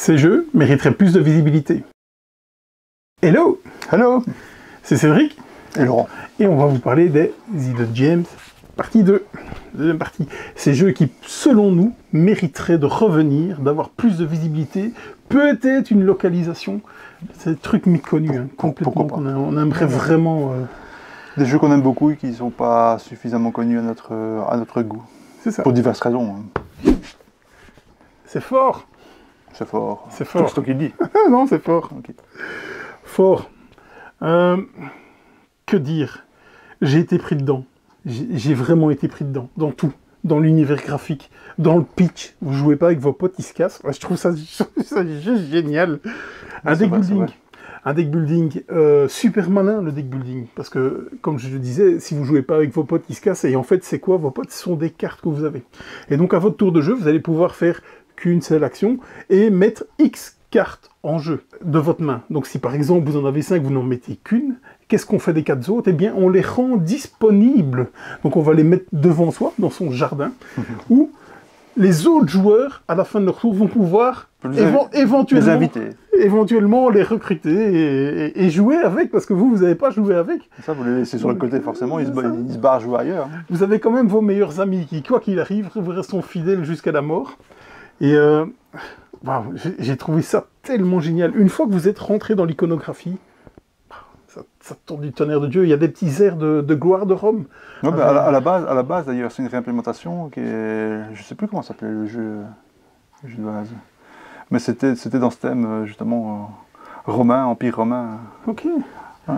Ces jeux mériteraient plus de visibilité. Hello! Hello! C'est Cédric. Et Laurent. Et on va vous parler des Hidden Gems, partie 2. Deuxième partie. Ces jeux qui, selon nous, mériteraient de revenir, d'avoir plus de visibilité, peut-être une localisation. C'est des trucs méconnus, hein, complètement. On aimerait vraiment... Des jeux qu'on aime beaucoup et qui ne sont pas suffisamment connus à notre goût. C'est ça. Pour diverses raisons. Hein. C'est fort. C'est fort. C'est fort. C'est toi qui le dis. Non, c'est fort. Okay. Fort. Que dire? J'ai été pris dedans. J'ai vraiment été pris dedans. Dans tout. Dans l'univers graphique. Dans le pitch. Vous jouez pas avec vos potes, ils se cassent. Je trouve ça juste génial. Un deck building. Un deck building super malin, le deck building. Parce que, comme je le disais, si vous jouez pas avec vos potes, ils se cassent. Et en fait, c'est quoi? Vos potes, ce sont des cartes que vous avez. Et donc, à votre tour de jeu, vous allez pouvoir faire qu'une seule action et mettre X cartes en jeu de votre main. Donc, si par exemple, vous en avez 5, vous n'en mettez qu'une, qu'est-ce qu'on fait des 4 autres? Eh bien, on les rend disponibles. Donc, on va les mettre devant soi, dans son jardin, où les autres joueurs, à la fin de leur tour, vont pouvoir éventuellement les recruter et jouer avec, parce que vous n'avez pas joué avec. Ça, vous les laissez sur le côté, forcément, ils se barrent jouer ailleurs. Hein. Vous avez quand même vos meilleurs amis qui, quoi qu'il arrive, vous resteront fidèles jusqu'à la mort. Et wow, j'ai trouvé ça tellement génial. Une fois que vous êtes rentré dans l'iconographie, ça tourne du tonnerre de Dieu. Il y a des petits airs de gloire de Rome. Ouais, à la base d'ailleurs, c'est une réimplémentation qui est... Je ne sais plus comment s'appelait le jeu de base. Mais c'était dans ce thème, justement, romain, empire romain. Ok. Ouais,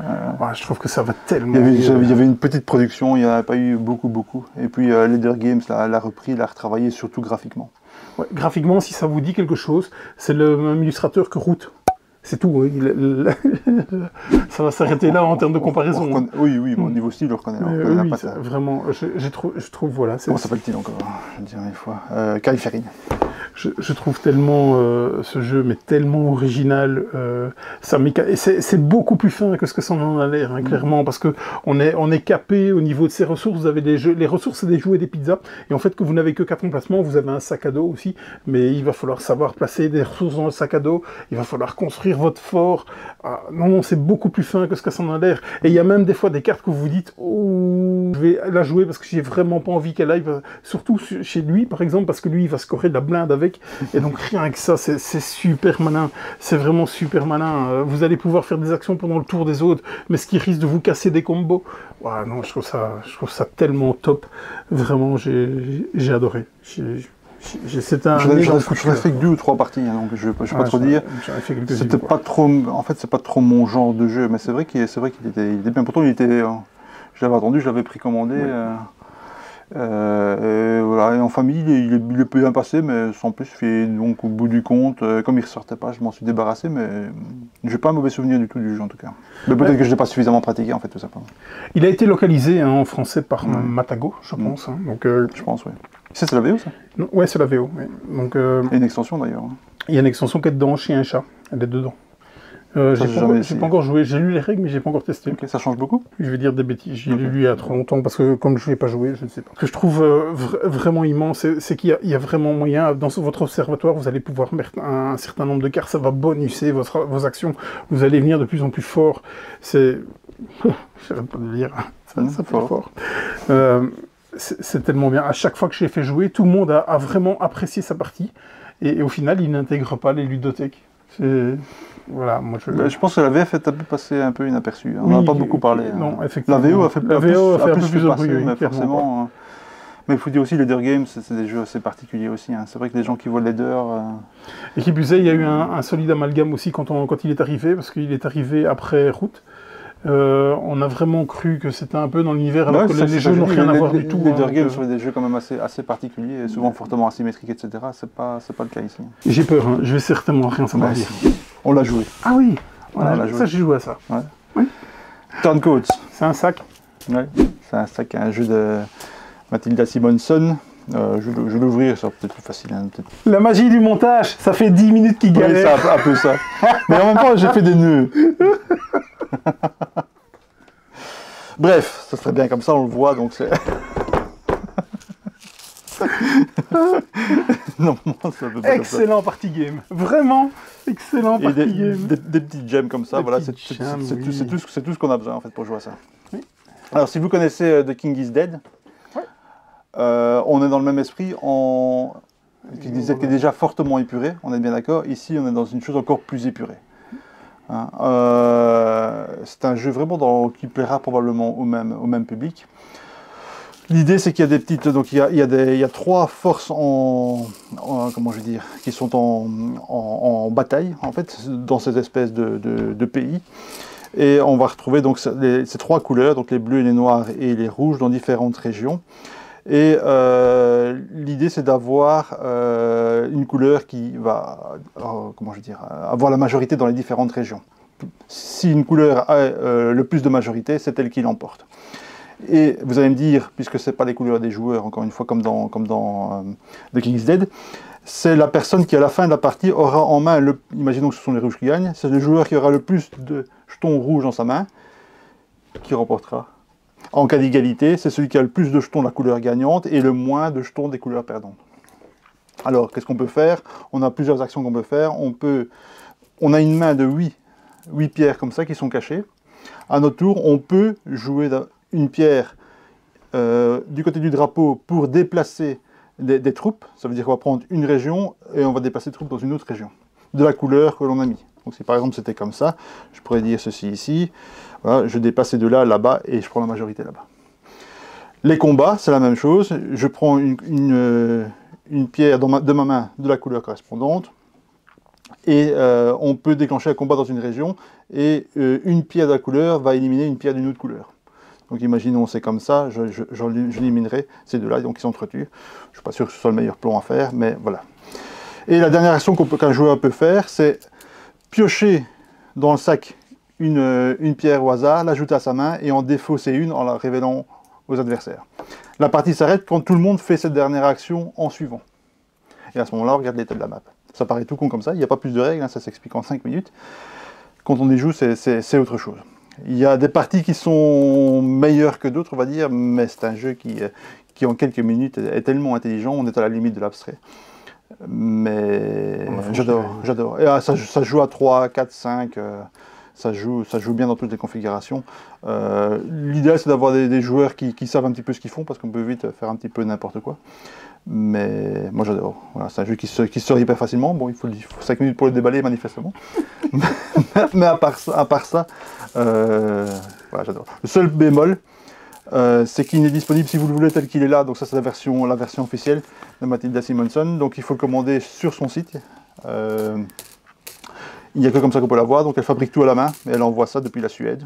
je trouve que ça va tellement... Il y avait une petite production, il n'y en avait pas eu beaucoup. Et puis Leader Games l'a repris, l'a retravaillé, surtout graphiquement. Ouais, graphiquement, si ça vous dit quelque chose, c'est le même illustrateur que Root. C'est tout. Ça va s'arrêter là en termes de comparaison. Oui, bon, au niveau style, on reconnaît. Oui, vraiment, je trouve, voilà. Comment s'appelle-t-il encore? Je dirais une fois. Kai Ferrin. Je trouve tellement ce jeu, mais tellement original. C'est beaucoup plus fin que ce que ça en a l'air, hein, clairement, parce que on est capé au niveau de ses ressources. Vous avez les ressources, c'est des jouets et des pizzas. Et en fait, que vous n'avez que 4 emplacements, vous avez un sac à dos aussi. Mais il va falloir savoir placer des ressources dans le sac à dos. Il va falloir construire votre fort. Non, c'est beaucoup plus fin que ce que ça en a l'air. Et il y a même des fois des cartes que vous vous dites, oh, je vais la jouer parce que j'ai vraiment pas envie qu'elle aille. Surtout chez lui, par exemple, parce que lui, il va scorer de la blinde avec. Et donc rien que ça, c'est super malin. C'est vraiment super malin. Vous allez pouvoir faire des actions pendant le tour des autres, mais ce qui risque de vous casser des combos. Ouais, non, je trouve ça tellement top. Vraiment, j'ai adoré. C'est un... J'en ai fait que 2 ou 3 parties, hein, donc je ne vais pas trop dire. C'était pas trop... En fait, c'est pas trop mon genre de jeu, mais c'est vrai qu'il était bien. Pourtant, je l'avais attendu, je l'avais précommandé. Ouais. Voilà, et en famille, il est bien passé, mais sans plus. Donc, au bout du compte, comme il ne ressortait pas, je m'en suis débarrassé, mais je n'ai pas un mauvais souvenir du tout du jeu, en tout cas. Mais peut-être que je ne l'ai pas suffisamment pratiqué, en fait, tout simplement. Il a été localisé en français par Matago, je pense. Hein, donc, je pense, oui. C'est la VO, ça? Ouais, c'est la VO. Ouais. Donc, et une extension, d'ailleurs. Il y a une extension qui est dedans, Chien et Chat. Elle est dedans. J'ai pas encore joué, j'ai lu les règles mais j'ai pas encore testé. Okay, ça change beaucoup? Je vais dire des bêtises, j'ai lu il y a trop longtemps parce que comme je ne l'ai pas joué, je ne sais pas. Ce que je trouve vraiment immense, c'est qu'il y a vraiment moyen, dans votre observatoire, vous allez pouvoir mettre un certain nombre de cartes, ça va bonusser vos actions, vous allez venir de plus en plus fort. C'est... J'arrête pas de le dire, ça fait fort. C'est tellement bien. À chaque fois que je l'ai fait jouer, tout le monde a vraiment apprécié sa partie et au final, il n'intègre pas les ludothèques. Voilà, moi je pense que la VF est passé un peu inaperçue. On n'en a pas beaucoup parlé. Non, effectivement. La VO a fait un peu plus de bruit, mais forcément. Mais il faut dire aussi, Leader Games, c'est des jeux assez particuliers aussi. Hein. C'est vrai que les gens qui voient Leader... Et qui plus est, il y a eu un solide amalgame aussi quand il est arrivé, parce qu'il est arrivé après Root. On a vraiment cru que c'était un peu dans l'univers, alors que les jeux n'ont rien à voir du tout. Les Leader Games sont des jeux quand même assez particuliers, souvent fortement asymétriques, etc. C'est pas le cas ici. J'ai peur, hein. Je vais certainement rien savoir dire. On l'a joué. Ah oui, ça j'ai joué à ça. Ouais. Oui. Turncoats. C'est un sac. Ouais. C'est un sac, un jeu de Mathilda Simonson. Je vais l'ouvrir, ça sera peut-être plus facile. Hein, La magie du montage, ça fait 10 minutes qu'il galère. Oui, c'est un peu ça. Mais en même temps, j'ai fait des nœuds. Bref, ça serait bien comme ça, on le voit, donc c'est... Normalement, c'est un peu pas comme ça. Excellent party game. Vraiment, excellent Et party game. des petites gemmes comme ça, Des voilà, petites gemmes, c'est oui. tout ce qu'on a besoin en fait pour jouer à ça. Oui. Alors si vous connaissez The King is Dead, Ouais. on est dans le même esprit, qui disait qu'il est déjà fortement épuré, on est bien d'accord. Ici on est dans une chose encore plus épurée. Hein, c'est un jeu vraiment qui plaira probablement au même public. L'idée, c'est qu'il y a des petites, donc il y a 3 forces comment je veux dire, qui sont en bataille en fait dans ces espèces de pays, et on va retrouver donc ces 3 couleurs, donc les bleus, les noirs et les rouges dans différentes régions. Et l'idée, c'est d'avoir une couleur qui va, comment je veux dire, avoir la majorité dans les différentes régions. Si une couleur a le plus de majorité, c'est elle qui l'emporte. Et vous allez me dire, puisque ce n'est pas les couleurs des joueurs, encore une fois, comme dans The King's Dead, c'est la personne qui, à la fin de la partie, aura en main, imaginons que ce sont les rouges qui gagnent, c'est le joueur qui aura le plus de jetons rouges dans sa main qui remportera. En cas d'égalité, c'est celui qui a le plus de jetons de la couleur gagnante et le moins de jetons des couleurs perdantes. Alors, qu'est-ce qu'on peut faire? On a plusieurs actions qu'on peut faire. On a une main de 8 pierres comme ça qui sont cachées. À notre tour, on peut jouer une pierre du côté du drapeau pour déplacer des troupes. Ça veut dire qu'on va prendre une région et on va déplacer des troupes dans une autre région, de la couleur que l'on a mis. Donc si par exemple c'était comme ça, je pourrais dire ceci ici, voilà, je déplace ces deux-là là-bas et je prends la majorité là-bas. Les combats, c'est la même chose. Je prends une pierre de ma main de la couleur correspondante, et on peut déclencher un combat dans une région, et une pierre de la couleur va éliminer une pierre d'une autre couleur. Donc imaginons c'est comme ça, j'éliminerai ces deux-là, donc ils s'entretuent. Je ne suis pas sûr que ce soit le meilleur plan à faire, mais voilà. Et la dernière action qu'un joueur peut faire, c'est piocher dans le sac une pierre au hasard, l'ajouter à sa main et en défausser une en la révélant aux adversaires. La partie s'arrête quand tout le monde fait cette dernière action en suivant. Et à ce moment-là, on regarde l'état de la map. Ça paraît tout con comme ça, il n'y a pas plus de règles, hein, ça s'explique en 5 minutes. Quand on y joue, c'est autre chose. Il y a des parties qui sont meilleures que d'autres, on va dire, mais c'est un jeu qui en quelques minutes est tellement intelligent, on est à la limite de l'abstrait. Mais j'adore. Et ça se joue à 3, 4, 5, ça joue bien dans toutes les configurations. L'idéal, c'est d'avoir des joueurs qui savent un petit peu ce qu'ils font, parce qu'on peut vite faire un petit peu n'importe quoi. Mais moi j'adore. Voilà, c'est un jeu qui se sort hyper facilement. Bon, il faut 5 minutes pour le déballer manifestement. Mais à part ça, voilà, j'adore. Le seul bémol, c'est qu'il n'est disponible si vous le voulez tel qu'il est là. Donc ça, c'est la version officielle de Matilda Simonson. Donc il faut le commander sur son site. Il n'y a que comme ça qu'on peut l'avoir. Donc elle fabrique tout à la main et elle envoie ça depuis la Suède.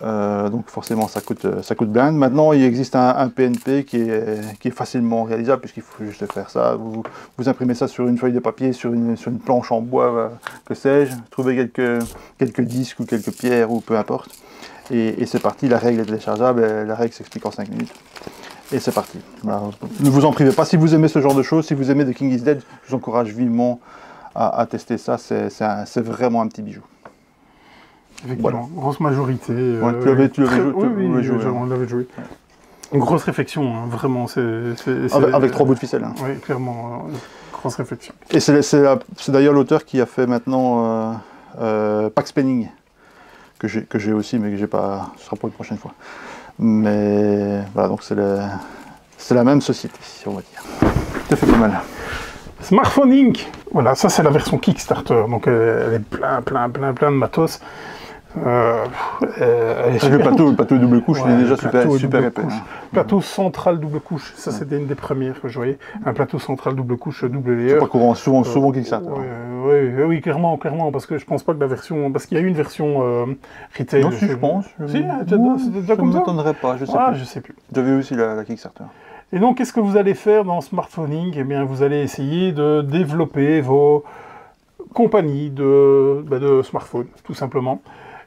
Donc forcément ça coûte blinde. Maintenant il existe un PNP qui est facilement réalisable, puisqu'il faut juste faire ça. Vous imprimez ça sur une feuille de papier, sur une planche en bois, que sais-je, trouvez quelques disques ou quelques pierres ou peu importe. Et c'est parti, la règle est téléchargeable, la règle s'explique en 5 minutes. Et c'est parti. Voilà. Ne vous en privez pas, si vous aimez ce genre de choses, si vous aimez The King is Dead, je vous encourage vivement à tester ça, c'est vraiment un petit bijou. Effectivement, voilà. Grosse majorité. Ouais, tu l'avais joué. On l'avait joué. Une grosse réflexion, hein, vraiment. Avec 3 bouts de ficelle. Hein. Oui, clairement, grosse réflexion. Et c'est d'ailleurs l'auteur qui a fait maintenant Pax Penning, que j'ai aussi, mais que j'ai pas. Ce sera pour une prochaine fois. Mais voilà, donc c'est la même société, on va dire. Ça fait pas mal. Smartphone Inc. Voilà, ça c'est la version Kickstarter. Donc elle est plein de matos. Le plateau double couche, il est déjà super épais. Hein. Plateau central double couche, ça c'était une des premières que je voyais. Un plateau central double couche, double layer. C'est pas courant, souvent Kickstarter. Oui, clairement, parce que je pense pas que la version... Parce qu'il y a eu une version retail. Non, si, je pense. Si, c'était déjà comme ça. Je ne m'étonnerais pas, je sais plus. J'avais aussi la Kickstarter. Et donc, qu'est-ce que vous allez faire dans Smartphoning? Eh bien, vous allez essayer de développer vos compagnies de smartphones, tout simplement.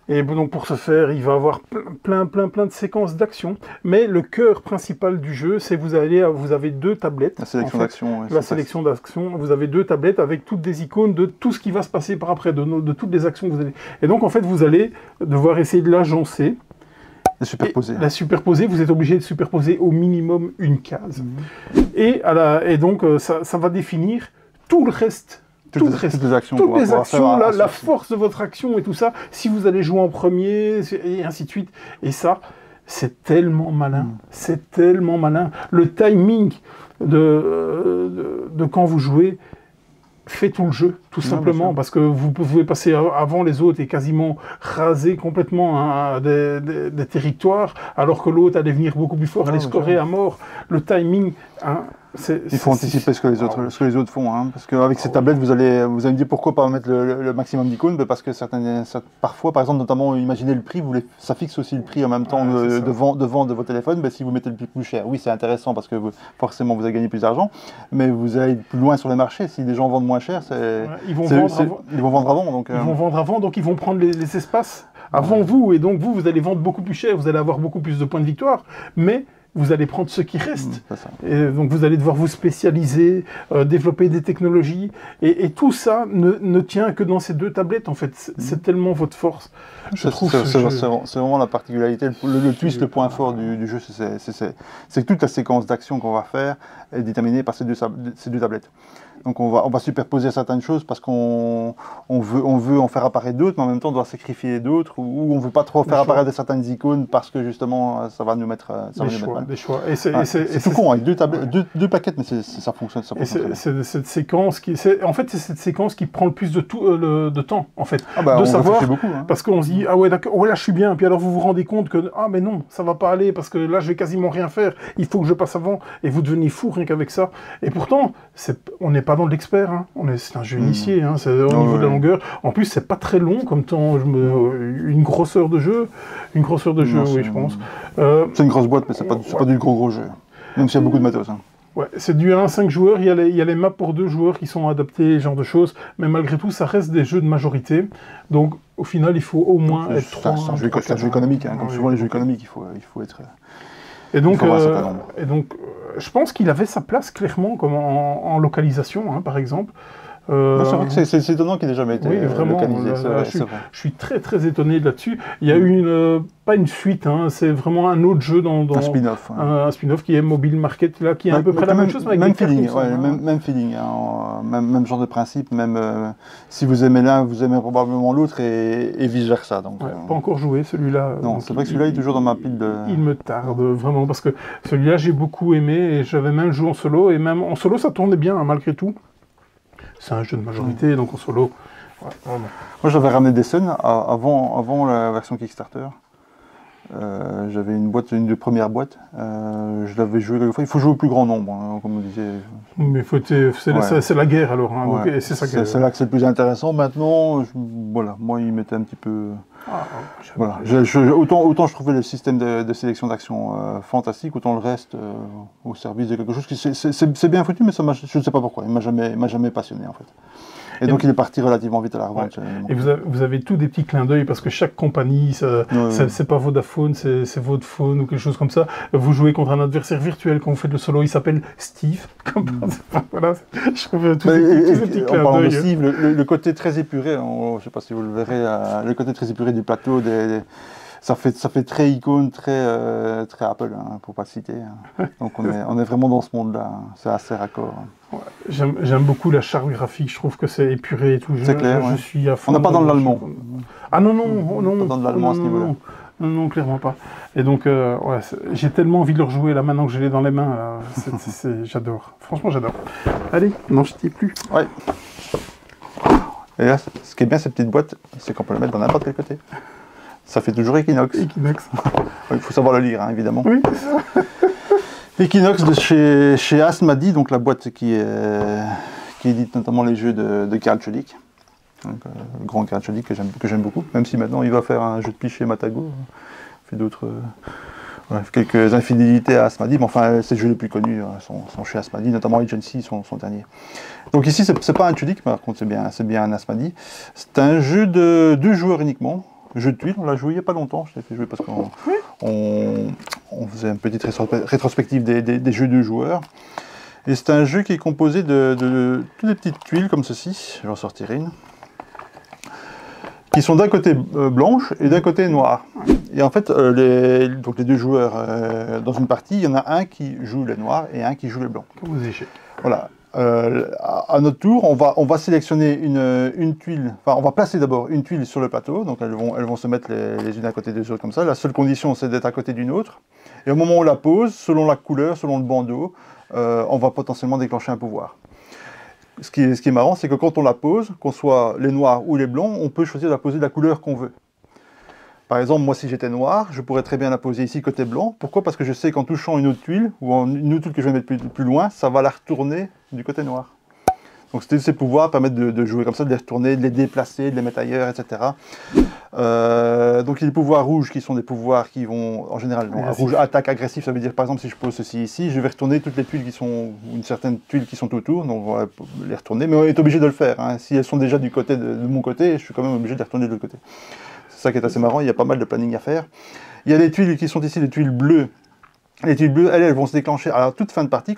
Et donc pour ce faire, il va y avoir plein de séquences d'actions. Mais le cœur principal du jeu, c'est vous avez 2 tablettes. La sélection d'actions. La sélection d'actions. Vous avez 2 tablettes avec toutes des icônes de tout ce qui va se passer par après, de toutes les actions que vous allez. Et donc en fait, vous allez devoir essayer de l'agencer La superposer, vous êtes obligé de superposer au minimum une case. Et donc, ça va définir tout le reste. Toutes les actions, la force de votre action et tout ça, si vous allez jouer en premier, et ainsi de suite. Et ça, c'est tellement malin. C'est tellement malin. Le timing de quand vous jouez fait tout le jeu, tout simplement, parce que vous pouvez passer avant les autres et quasiment raser complètement des territoires, alors que l'autre allait venir beaucoup plus fort, allait scorer à mort. Le timing... il faut anticiper ce que les autres font, hein, parce qu'avec ces tablettes, vous allez me dire pourquoi pas mettre le maximum d'icônes, parce que parfois, par exemple, notamment, imaginez le prix, ça fixe aussi le prix en même temps de vente de vos téléphones, si vous mettez le prix plus cher, oui c'est intéressant parce que forcément vous allez gagner plus d'argent, mais vous allez plus loin sur les marchés, si les gens vendent moins cher, ils vont vendre avant. Donc ils vont prendre les espaces avant vous, et donc vous allez vendre beaucoup plus cher, vous allez avoir beaucoup plus de points de victoire, mais vous allez prendre ce qui reste. Et donc vous allez devoir vous spécialiser, développer des technologies, et tout ça ne tient que dans ces deux tablettes, en fait. C'est tellement votre force. C'est vraiment la particularité, le twist, le point fort du jeu, c'est que toute la séquence d'actions qu'on va faire est déterminée par ces deux tablettes. Donc on va superposer certaines choses parce qu'on veut en faire apparaître d'autres, mais en même temps on doit sacrifier d'autres, ou on ne veut pas trop faire apparaître certaines icônes parce que justement ça va nous mettre mal. Des choix. C'est tout con, avec deux paquettes, mais ça fonctionne. C'est cette séquence qui prend le plus de temps, en fait. De savoir, beaucoup, hein. Parce qu'on se dit, ah ouais d'accord, ouais, là je suis bien, puis alors vous vous rendez compte que, ah mais non, ça va pas aller, parce que là je vais quasiment rien faire, il faut que je passe avant, et vous devenez fou rien qu'avec ça. Et pourtant, on n'est pas dans l'expert, hein. C'est un jeu initié, hein. C'est au niveau de la longueur. En plus, c'est pas très long comme temps. Une grosseur de jeu, oui, je pense. C'est une grosse boîte, mais c'est pas du gros jeu. Même s'il y a beaucoup de matos. Hein. Ouais, c'est du 1 à 5 joueurs. Il y a les maps pour 2 joueurs qui sont adaptés, ce genre de choses. Mais malgré tout, ça reste des jeux de majorité. Donc, au final, il faut au moins être 3. C'est un jeu économique, hein. Comme souvent les jeux économiques, il faut être. Et donc, je pense qu'il avait sa place clairement comme en localisation, hein, par exemple. C'est vrai que c'est étonnant qu'il n'ait jamais été localisé. Je suis très très étonné là-dessus. Il y a eu pas une suite, hein, c'est vraiment un autre jeu dans un spin-off. Un spin-off qui est Mobile Market, là, qui est à peu près la même chose, mais avec même des feeling, cartons, même feeling, hein, même genre de principe, même si vous aimez l'un, vous aimez probablement l'autre et vice versa. Donc, pas encore joué celui-là. Non, c'est vrai que celui-là est toujours dans ma pile de. Il me tarde vraiment parce que celui-là j'ai beaucoup aimé et j'avais même joué en solo, et même en solo ça tournait bien, hein, malgré tout. C'est un jeu de majorité, donc en solo. Ouais, vraiment. Moi, j'avais ramené des scènes avant la version Kickstarter. J'avais une des premières boîtes. Je l'avais joué quelques fois. Il faut jouer au plus grand nombre, hein, comme on disait. Mais c'est la guerre alors. Hein, donc, c'est là que c'est le plus intéressant. Maintenant, moi, il m'était un petit peu. Autant je trouvais le système de sélection d'actions fantastique, autant le reste au service de quelque chose qui c'est bien foutu, mais je ne sais pas pourquoi. Il m'a jamais passionné en fait. Et donc il est parti relativement vite à la revente. Et vous avez tous des petits clins d'œil parce que chaque compagnie, c'est pas Vodafone, c'est Vodafone ou quelque chose comme ça. Vous jouez contre un adversaire virtuel quand vous faites le solo, il s'appelle Steve. Voilà, je trouve tous ces petits clins d'œil. En parlant de Steve, le côté très épuré, je ne sais pas si vous le verrez, le côté très épuré du plateau, ça fait très icône, très Apple, hein, pour ne pas le citer. Hein. Donc on est vraiment dans ce monde-là, hein. C'est assez raccord. Hein. Ouais, j'aime beaucoup la charte graphique, je trouve que c'est épuré et tout. C'est clair, je suis à fond. On n'a pas dans l'allemand. Ah non, pas dans l'allemand à ce niveau-là. Non, clairement pas. Et donc, j'ai tellement envie de le rejouer là maintenant que je l'ai dans les mains. J'adore. Franchement, j'adore. Allez, n'en jetez plus. Ouais. Et là, ce qui est bien, cette petite boîte, c'est qu'on peut la mettre dans n'importe quel côté. Ça fait toujours Equinox. Il faut savoir le lire, hein, évidemment. Oui, c'est ça. Equinox de chez Asmodee, donc la boîte qui édite notamment les jeux de Karl Chodik. Le grand Karl Chodik que j'aime beaucoup, même si maintenant il va faire un jeu de piche chez Matago. Il fait d'autres. Quelques infidélités à Asmodee, mais enfin, ces jeux les plus connus sont chez Asmodee, notamment Agency, son dernier. Donc ici, c'est pas un Chodik, mais par contre, c'est bien un Asmodee. C'est un jeu de 2 joueurs uniquement. Jeu de tuiles, on l'a joué il n'y a pas longtemps, je l'ai fait jouer parce qu'on faisait une petite rétrospective des jeux de joueurs. Et c'est un jeu qui est composé de toutes des petites tuiles comme ceci, je vais en sortir une, qui sont d'un côté blanches et d'un côté noires. Et en fait, donc les deux joueurs dans une partie, il y en a un qui joue les noirs et un qui joue les blancs. Comme aux échecs. Voilà. À notre tour, on va sélectionner une tuile, enfin on va placer d'abord une tuile sur le plateau, donc elles vont se mettre les unes à côté des autres comme ça. La seule condition c'est d'être à côté d'une autre. Et au moment où on la pose, selon la couleur, selon le bandeau, on va potentiellement déclencher un pouvoir. Ce qui est marrant, c'est que quand on la pose, qu'on soit les noirs ou les blancs, on peut choisir de la poser de la couleur qu'on veut. Par exemple, moi si j'étais noir, je pourrais très bien la poser ici côté blanc. Pourquoi? Parce que je sais qu'en touchant une autre tuile, ou une autre tuile que je vais mettre plus loin, ça va la retourner du côté noir. Donc ces pouvoirs permettent de jouer comme ça, de les retourner, de les déplacer, de les mettre ailleurs, etc. Donc il y a des pouvoirs rouges qui sont des pouvoirs qui vont, en général, rouge attaque agressif, ça veut dire par exemple si je pose ceci ici, je vais retourner toutes les tuiles qui sont, ou une certaine tuile qui sont autour, donc on va les retourner, mais on est obligé de le faire. Hein. Si elles sont déjà du côté de mon côté, je suis quand même obligé de les retourner de l'autre côté. C'est ça qui est assez marrant, il y a pas mal de planning à faire. Il y a les tuiles qui sont ici, les tuiles bleues. Les tuiles bleues, elles vont se déclencher à toute fin de partie,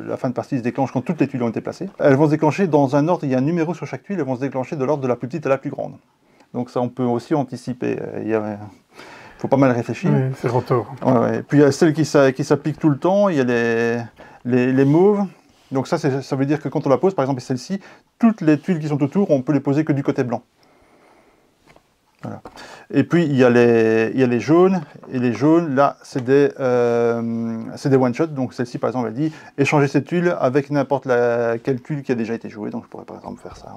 la fin de partie se déclenche quand toutes les tuiles ont été placées. Elles vont se déclencher dans un ordre, il y a un numéro sur chaque tuile, elles vont se déclencher de l'ordre de la plus petite à la plus grande. Donc ça, on peut aussi anticiper. Il faut pas mal réfléchir. Oui, c'est rotor. Ouais. Puis il y a celle qui s'applique tout le temps, il y a les mauves. Donc ça veut dire que quand on la pose, par exemple celle-ci, toutes les tuiles qui sont autour, on peut les poser que du côté blanc. Voilà. Et puis il y a les jaunes, et les jaunes, là, c'est des one-shot. Donc celle-ci, par exemple, elle dit échanger cette tuile avec n'importe quelle tuile qui a déjà été jouée. Donc je pourrais par exemple faire ça.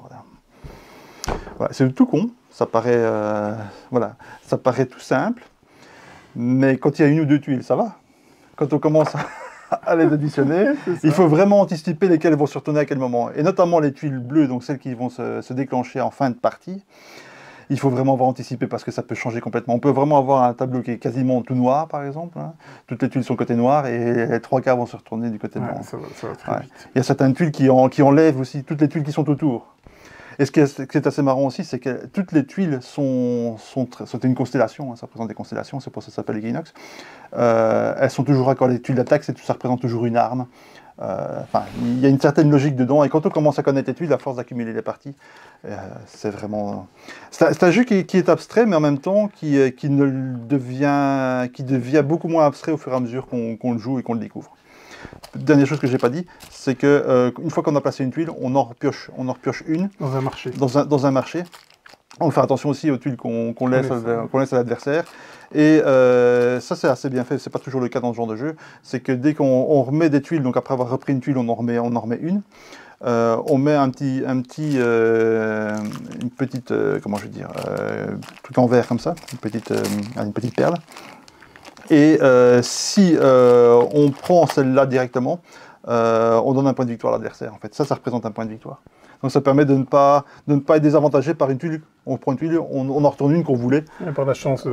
Voilà, c'est tout con, ça paraît, ça paraît tout simple, mais quand il y a une ou deux tuiles, ça va. Quand on commence à les additionner, il faut vraiment anticiper lesquelles vont se retourner à quel moment. Et notamment les tuiles bleues, donc celles qui vont se déclencher en fin de partie. Il faut vraiment avoir anticipé parce que ça peut changer complètement. On peut vraiment avoir un tableau qui est quasiment tout noir, par exemple. Hein. Toutes les tuiles sont côté noir et les trois quarts vont se retourner du côté blanc. Ça va très vite. Il y a certaines tuiles qui enlèvent aussi toutes les tuiles qui sont autour. Et ce qui est assez marrant aussi, c'est que toutes les tuiles sont une constellation, hein, ça représente des constellations, c'est pour ça que ça s'appelle l'équinoxe. Elles sont toujours accord, les tuiles d'attaque, ça représente toujours une arme. Il y a une certaine logique dedans, et quand on commence à connaître les tuiles, à force d'accumuler les parties, c'est vraiment... C'est un jeu qui est abstrait, mais en même temps qui devient beaucoup moins abstrait au fur et à mesure qu'on le joue et qu'on le découvre. Dernière chose que je n'ai pas dit, c'est que une fois qu'on a placé une tuile, on en repioche une. Dans un marché. Dans un marché. On fait attention aussi aux tuiles qu'on laisse à l'adversaire. Et ça, c'est assez bien fait. C'est pas toujours le cas dans ce genre de jeu. C'est que dès qu'on remet des tuiles, donc après avoir repris une tuile, on en remet une. On met une petite, comment je veux dire, tout en vert comme ça, une petite perle. Et si on prend celle-là directement, on donne un point de victoire à l'adversaire. En fait, ça représente un point de victoire. Donc ça permet de ne pas être désavantagé par une tuile. On prend une tuile, on en retourne une qu'on voulait. Et par la chance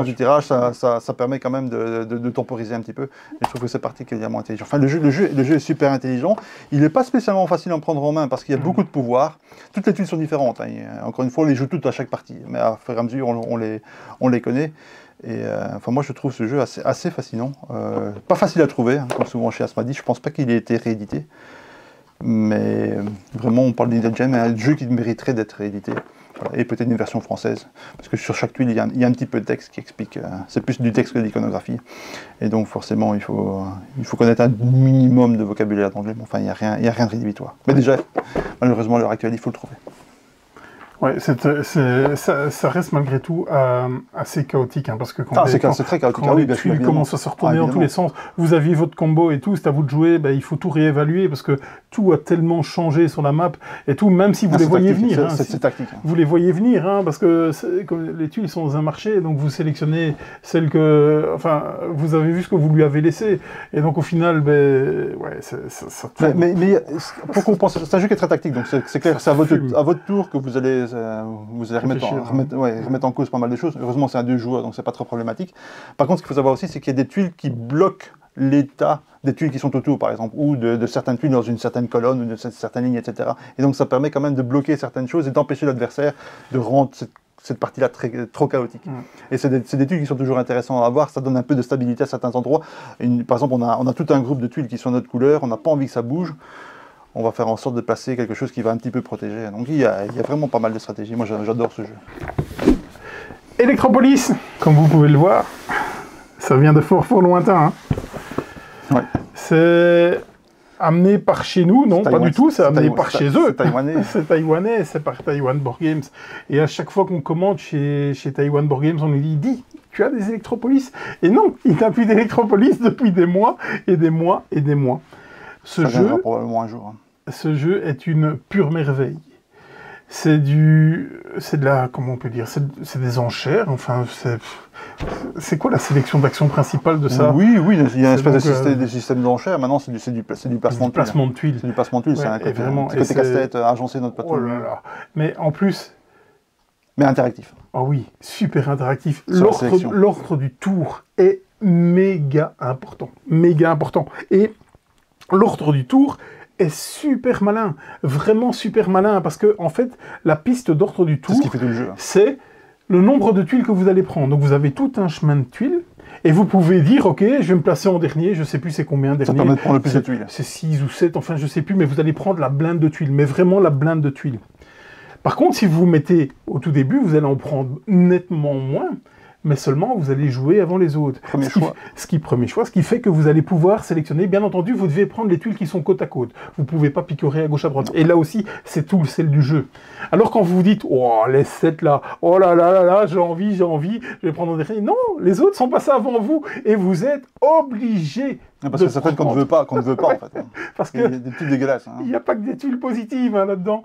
du tirage, ça permet quand même de temporiser un petit peu. Et je trouve que c'est particulièrement intelligent. Enfin, le jeu est super intelligent. Il n'est pas spécialement facile à en prendre en main parce qu'il y a beaucoup de pouvoirs. Toutes les tuiles sont différentes. Hein. Encore une fois, on les joue toutes à chaque partie. Mais à fur et à mesure, on les connaît. Et moi, je trouve ce jeu assez fascinant. Pas facile à trouver, hein, comme souvent chez Asmodee. Je ne pense pas qu'il ait été réédité. Mais vraiment, on parle d'Hidden Gem, un jeu qui mériterait d'être réédité. Voilà. Et peut-être une version française. Parce que sur chaque tuile, il y a un petit peu de texte qui explique. C'est plus du texte que de l'iconographie. Et donc, forcément, il faut connaître un minimum de vocabulaire d'anglais. Bon, enfin, il n'y a rien de rédhibitoire. Mais déjà, malheureusement, à l'heure actuelle, il faut le trouver. Ouais, ça reste malgré tout assez chaotique, hein, parce que quand c'est très chaotique. Quand les tuiles commencent à se retourner dans tous les sens, vous aviez votre combo et tout, c'est à vous de jouer, il faut tout réévaluer, parce que tout a tellement changé sur la map, et tout, même si vous les voyez venir. C'est tactique. Vous les voyez venir, hein, parce que les tuiles sont dans un marché, donc vous sélectionnez celles que... Enfin, vous avez vu ce que vous lui avez laissé, et donc au final, ça tourne. Mais pour qu'on pense, c'est un jeu qui est très tactique, donc c'est clair, c'est à votre tour que vous allez remettre en cause pas mal de choses. Heureusement, c'est un 2 joueurs, donc c'est pas trop problématique. Par contre, ce qu'il faut savoir aussi, c'est qu'il y a des tuiles qui bloquent l'état des tuiles qui sont autour, par exemple, ou de certaines tuiles dans une certaine colonne, ou de certaines lignes, etc. Et donc, ça permet quand même de bloquer certaines choses et d'empêcher l'adversaire de rendre cette partie-là trop chaotique. Et c'est des tuiles qui sont toujours intéressantes à avoir, ça donne un peu de stabilité à certains endroits. Par exemple, on a tout un groupe de tuiles qui sont notre couleur, on n'a pas envie que ça bouge. On va faire en sorte de placer quelque chose qui va un petit peu protéger. Donc il y a vraiment pas mal de stratégies. Moi, j'adore ce jeu. Electropolis, comme vous pouvez le voir, ça vient de fort lointain. Hein. Ouais. C'est amené par chez nous, non, pas du tout, c'est amené par chez eux. C'est taïwanais. C'est taïwanais, c'est par Taiwan Board Games. Et à chaque fois qu'on commande chez Taiwan Board Games, on nous dit, dis, tu as des Electropolis? Et non, il n'a plus d'Electropolis depuis des mois et des mois et des mois. Ça viendra probablement un jour. Hein. Ce jeu est une pure merveille. C'est de la, comment on peut dire, c'est des enchères, enfin, c'est quoi la sélection d'actions principale de ça? Oui, il y a une espèce de système d'enchères, maintenant c'est du placement de tuiles. C'est du placement de tuiles, c'est un côté casse-tête agencé notre plateau. Oh là là. Mais en plus... Mais interactif. Ah oui, super interactif. L'ordre du tour est méga important. Méga important. Et l'ordre du tour est super malin, vraiment super malin, parce que en fait, la piste d'ordre du tour, c'est le nombre de tuiles que vous allez prendre. Donc vous avez tout un chemin de tuiles, et vous pouvez dire, ok, je vais me placer en dernier, je sais plus c'est combien dernier. Ça permet de prendre le plus de tuiles. C'est 6 ou 7, enfin je sais plus, mais vous allez prendre la blinde de tuiles, mais vraiment la blinde de tuiles. Par contre, si vous vous mettez au tout début, vous allez en prendre nettement moins, mais seulement vous allez jouer avant les autres. Premier choix, ce qui fait que vous allez pouvoir sélectionner. Bien entendu, vous devez prendre les tuiles qui sont côte à côte. Vous ne pouvez pas picorer à gauche à droite. Et là aussi, c'est tout le sel du jeu. Alors quand vous vous dites, oh, les 7 là, oh là là là là, j'ai envie, je vais prendre en dernier. Non, les autres sont passés avant vous et vous êtes obligés. Parce que ça fait qu'on ne veut pas, en fait. Parce que il y a des tuiles dégueulasses. Hein. Il n'y a pas que des tuiles positives hein, là-dedans.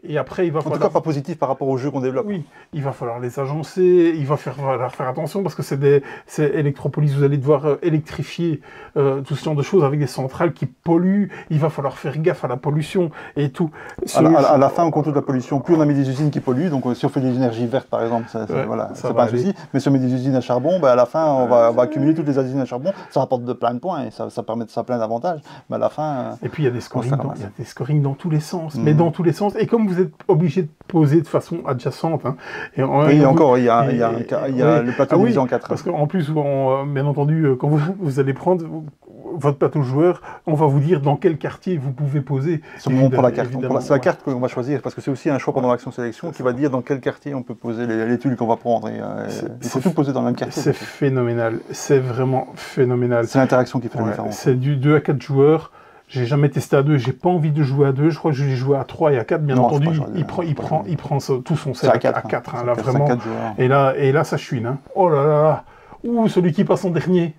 Et après, il va falloir... En tout cas, pas positif par rapport au jeu qu'on développe. Oui, il va falloir les agencer, il va falloir faire attention parce que c'est Electropolis, vous allez devoir électrifier tout ce genre de choses avec des centrales qui polluent. Il va falloir faire gaffe à la pollution et tout. À la fin, on contrôle la pollution. Plus on a mis des usines qui polluent, donc si on fait des énergies vertes par exemple, c'est pas un souci. Mais si on met des usines à charbon, à la fin, on va accumuler toutes les usines à charbon. Ça rapporte de plein de points et ça permet de ça plein d'avantages. Mais à la fin. Et puis il y a des scorings dans tous les sens, mais dans tous les sens. Et comme vous êtes obligé de poser de façon adjacente. Hein, il y a le plateau divisé en 4. Parce qu'en plus, bien entendu, quand vous allez prendre votre plateau joueur, on va vous dire dans quel quartier vous pouvez poser. C'est la carte. C'est la carte qu'on va choisir parce que c'est aussi un choix pendant l'action sélection qui va dire dans quel quartier on peut poser les tuiles qu'on va prendre. Il faut tout poser dans le même quartier. C'est phénoménal. C'est vraiment phénoménal. C'est l'interaction qui fait la différence. C'est du 2 à 4 joueurs. J'ai jamais testé à 2, j'ai pas envie de jouer à 2, je crois que j'ai joué à 3 et à 4, bien entendu, il prend tout son set à 4, hein, là vraiment. Et là ça chouine, hein. Oh là là là. Ouh, celui qui passe en dernier.